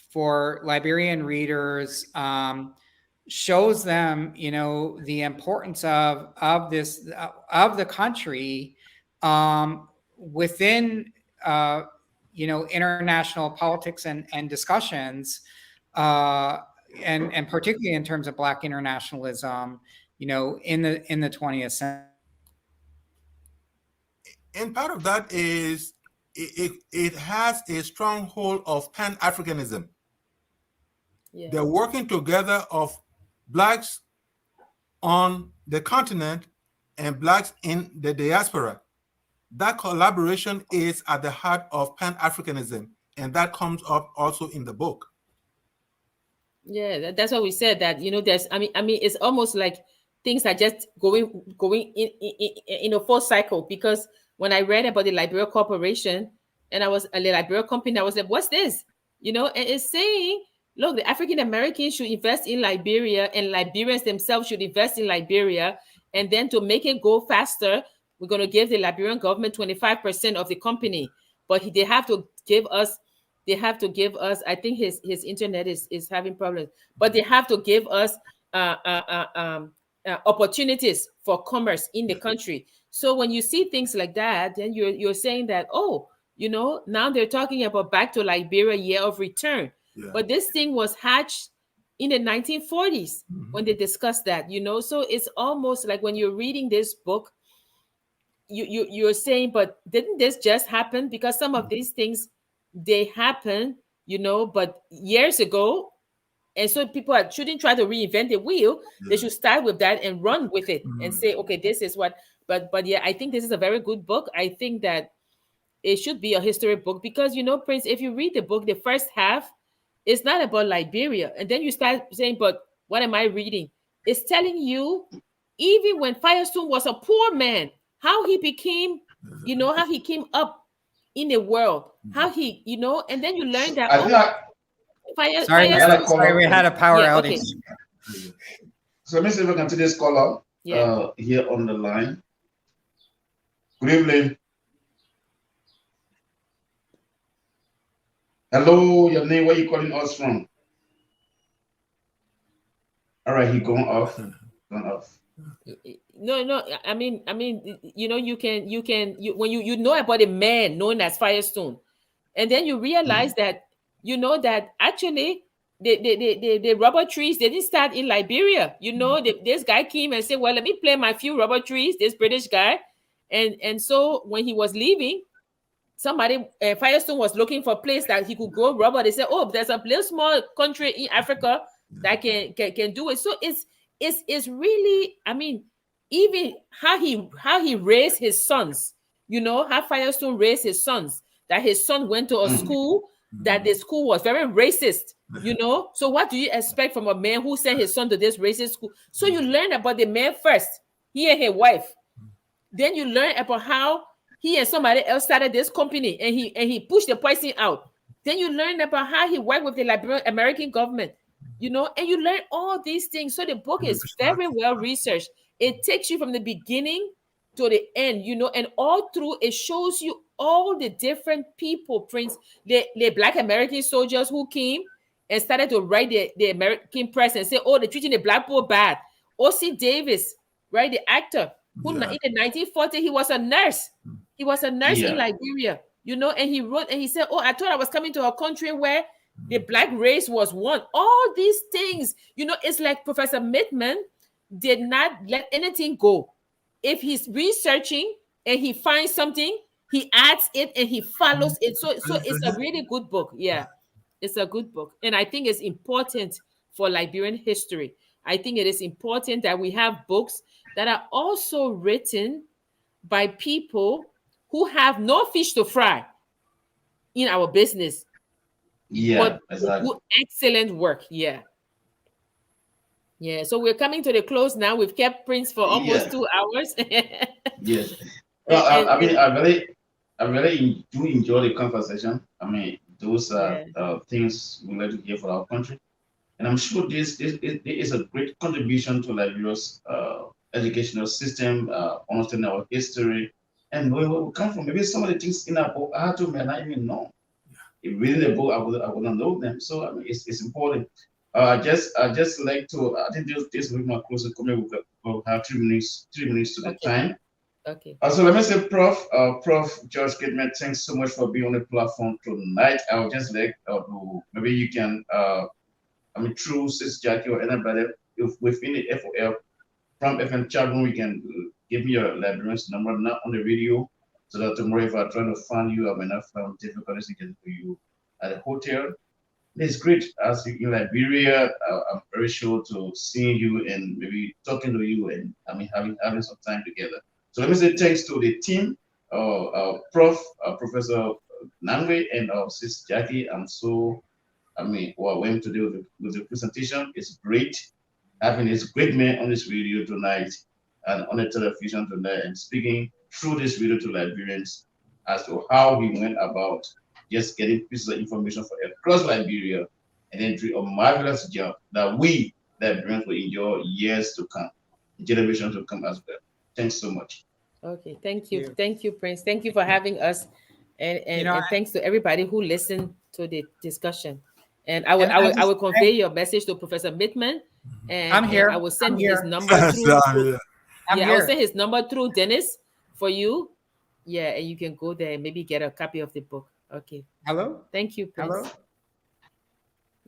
for Liberian readers, shows them, the importance of this, of the country, within, international politics and discussions, and particularly in terms of Black internationalism, in the 20th century. And part of that is it has a stronghold of Pan-Africanism. Yeah. The working together of Blacks on the continent and Blacks in the diaspora. That collaboration is at the heart of Pan-Africanism, and that comes up also in the book. Yeah, that's what we said, that, there's, I mean, it's almost like things are just going in a full cycle, because when I read about the Liberia Corporation and I was a Liberia company, I was like, what's this? And it's saying, look, the African Americans should invest in Liberia, and Liberians themselves should invest in Liberia. And then to make it go faster, we're going to give the Liberian government 25% of the company, but they have to give us they have to give us, I think his internet is having problems, but they have to give us opportunities for commerce in the country. So when you see things like that, then you're saying that, oh, now they're talking about back to Liberia, year of return. Yeah. But this thing was hatched in the 1940s when they discussed that, so it's almost like when you're reading this book, you're saying, but didn't this just happen? Because some of these things, they happen, but years ago. And so people shouldn't try to reinvent the wheel. Yeah. They should start with that and run with it and say, okay, this is what. But yeah, I think this is a very good book. I think that it should be a history book because, Prince, if you read the book, the first half, it's not about Liberia. And then you start saying, but what am I reading? It's telling you, even when Firestone was a poor man, how he became, how he came up in the world, how he, and then you learn that. Sorry, we had a power outage. Okay. So let me see if I can take this caller here on the line. Good evening. Hello, your name, where you calling us from? All right, he going off. No. I mean, you can when you know about a man known as Firestone, and then you realize that that actually the rubber trees, they didn't start in Liberia. This guy came and said, well, let me plant my few rubber trees. This British guy, and so when he was leaving, somebody Firestone was looking for a place that he could grow rubber. They said, oh, there's a little small country in Africa that can do it. So it's really, I mean, even how he raised his sons, how Firestone raised his sons, that his son went to a school, that the school was very racist, So what do you expect from a man who sent his son to this racist school? So you learn about the man first, he and his wife. Then you learn about how he and somebody else started this company and he pushed the poison out. Then you learn about how he worked with the Liberian American government, and you learn all these things. So the book is very well researched. It takes you from the beginning to the end, and all through it shows you all the different people, Prince, the Black American soldiers who came and started to write the American press and say, oh, they're treating the Black people bad. O.C. Davis, right, the actor, who in the 1940s, he was a nurse. He was a nurse in Liberia, and he wrote and he said, oh, I thought I was coming to a country where the Black race was one. All these things, it's like Professor Mittman did not let anything go. If he's researching and he finds something, he adds it and he follows it. So it's a really good book. Yeah, it's a good book. And I think it's important for Liberian history. I think it is important that we have books that are also written by people who have no fish to fry in our business. Yeah, but do excellent work. Yeah. So we're coming to the close now. We've kept Prince for almost 2 hours. Yes. Well, I really do enjoy the conversation. I mean, those are things we like to hear for our country. And I'm sure this is a great contribution to Liberia's educational system, understanding our history, and where we come from. Maybe some of the things in our book I not even know. If reading the book, I wouldn't know them. So I mean, it's important. I just like to. I think this will be my closing comment. We'll have 3 minutes to the time. Okay. So let me say, Prof. George Mittman, thanks so much for being on the platform tonight. I would just like maybe you can. Through Sis Jackie or anybody, if within the FOL from FM chat room, you can give me your librarian's number, not on the video, so that tomorrow if I try to find you, I may not find difficulties again for you at a hotel. It's great as you in Liberia. I'm very sure to seeing you and maybe talking to you and having some time together. So let me say thanks to the team, Professor Nangwe and Sis Jackie. I'm so what went to do with the presentation. It's great having this great man on this video tonight and on the television tonight and speaking through this video to Liberians as to how he went about just getting pieces of information for across Liberia and then do a marvelous job that we Liberians will enjoy years to come, generations to come as well. Thanks so much. Okay, thank you, Prince. Thank you for having us, and thanks to everybody who listened to the discussion. And I will convey your message to Professor Mittman, and I'm here. I will send I'm his here. number through. I'm I will here. send his number through Dennis for you. Yeah, and you can go there and maybe get a copy of the book. Okay. Hello. Thank you, Prince. Hello.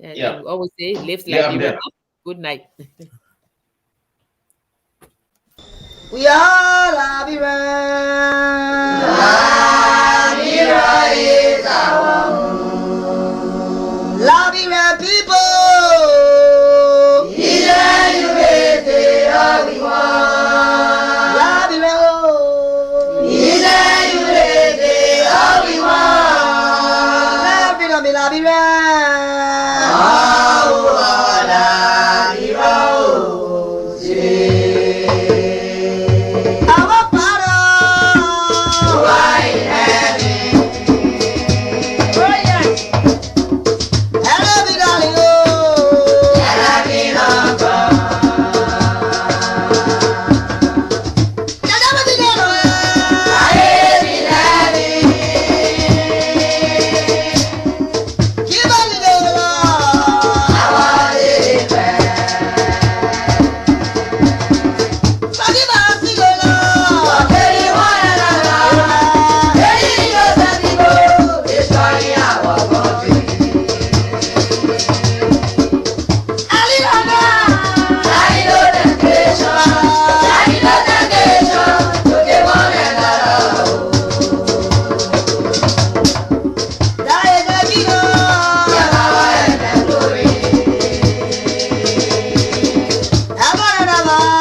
And, Yeah. and we always say, live Yeah, I'm Liberia there. up. Good night. We are Liberian. Liberia is our home. Liberian people. Bye.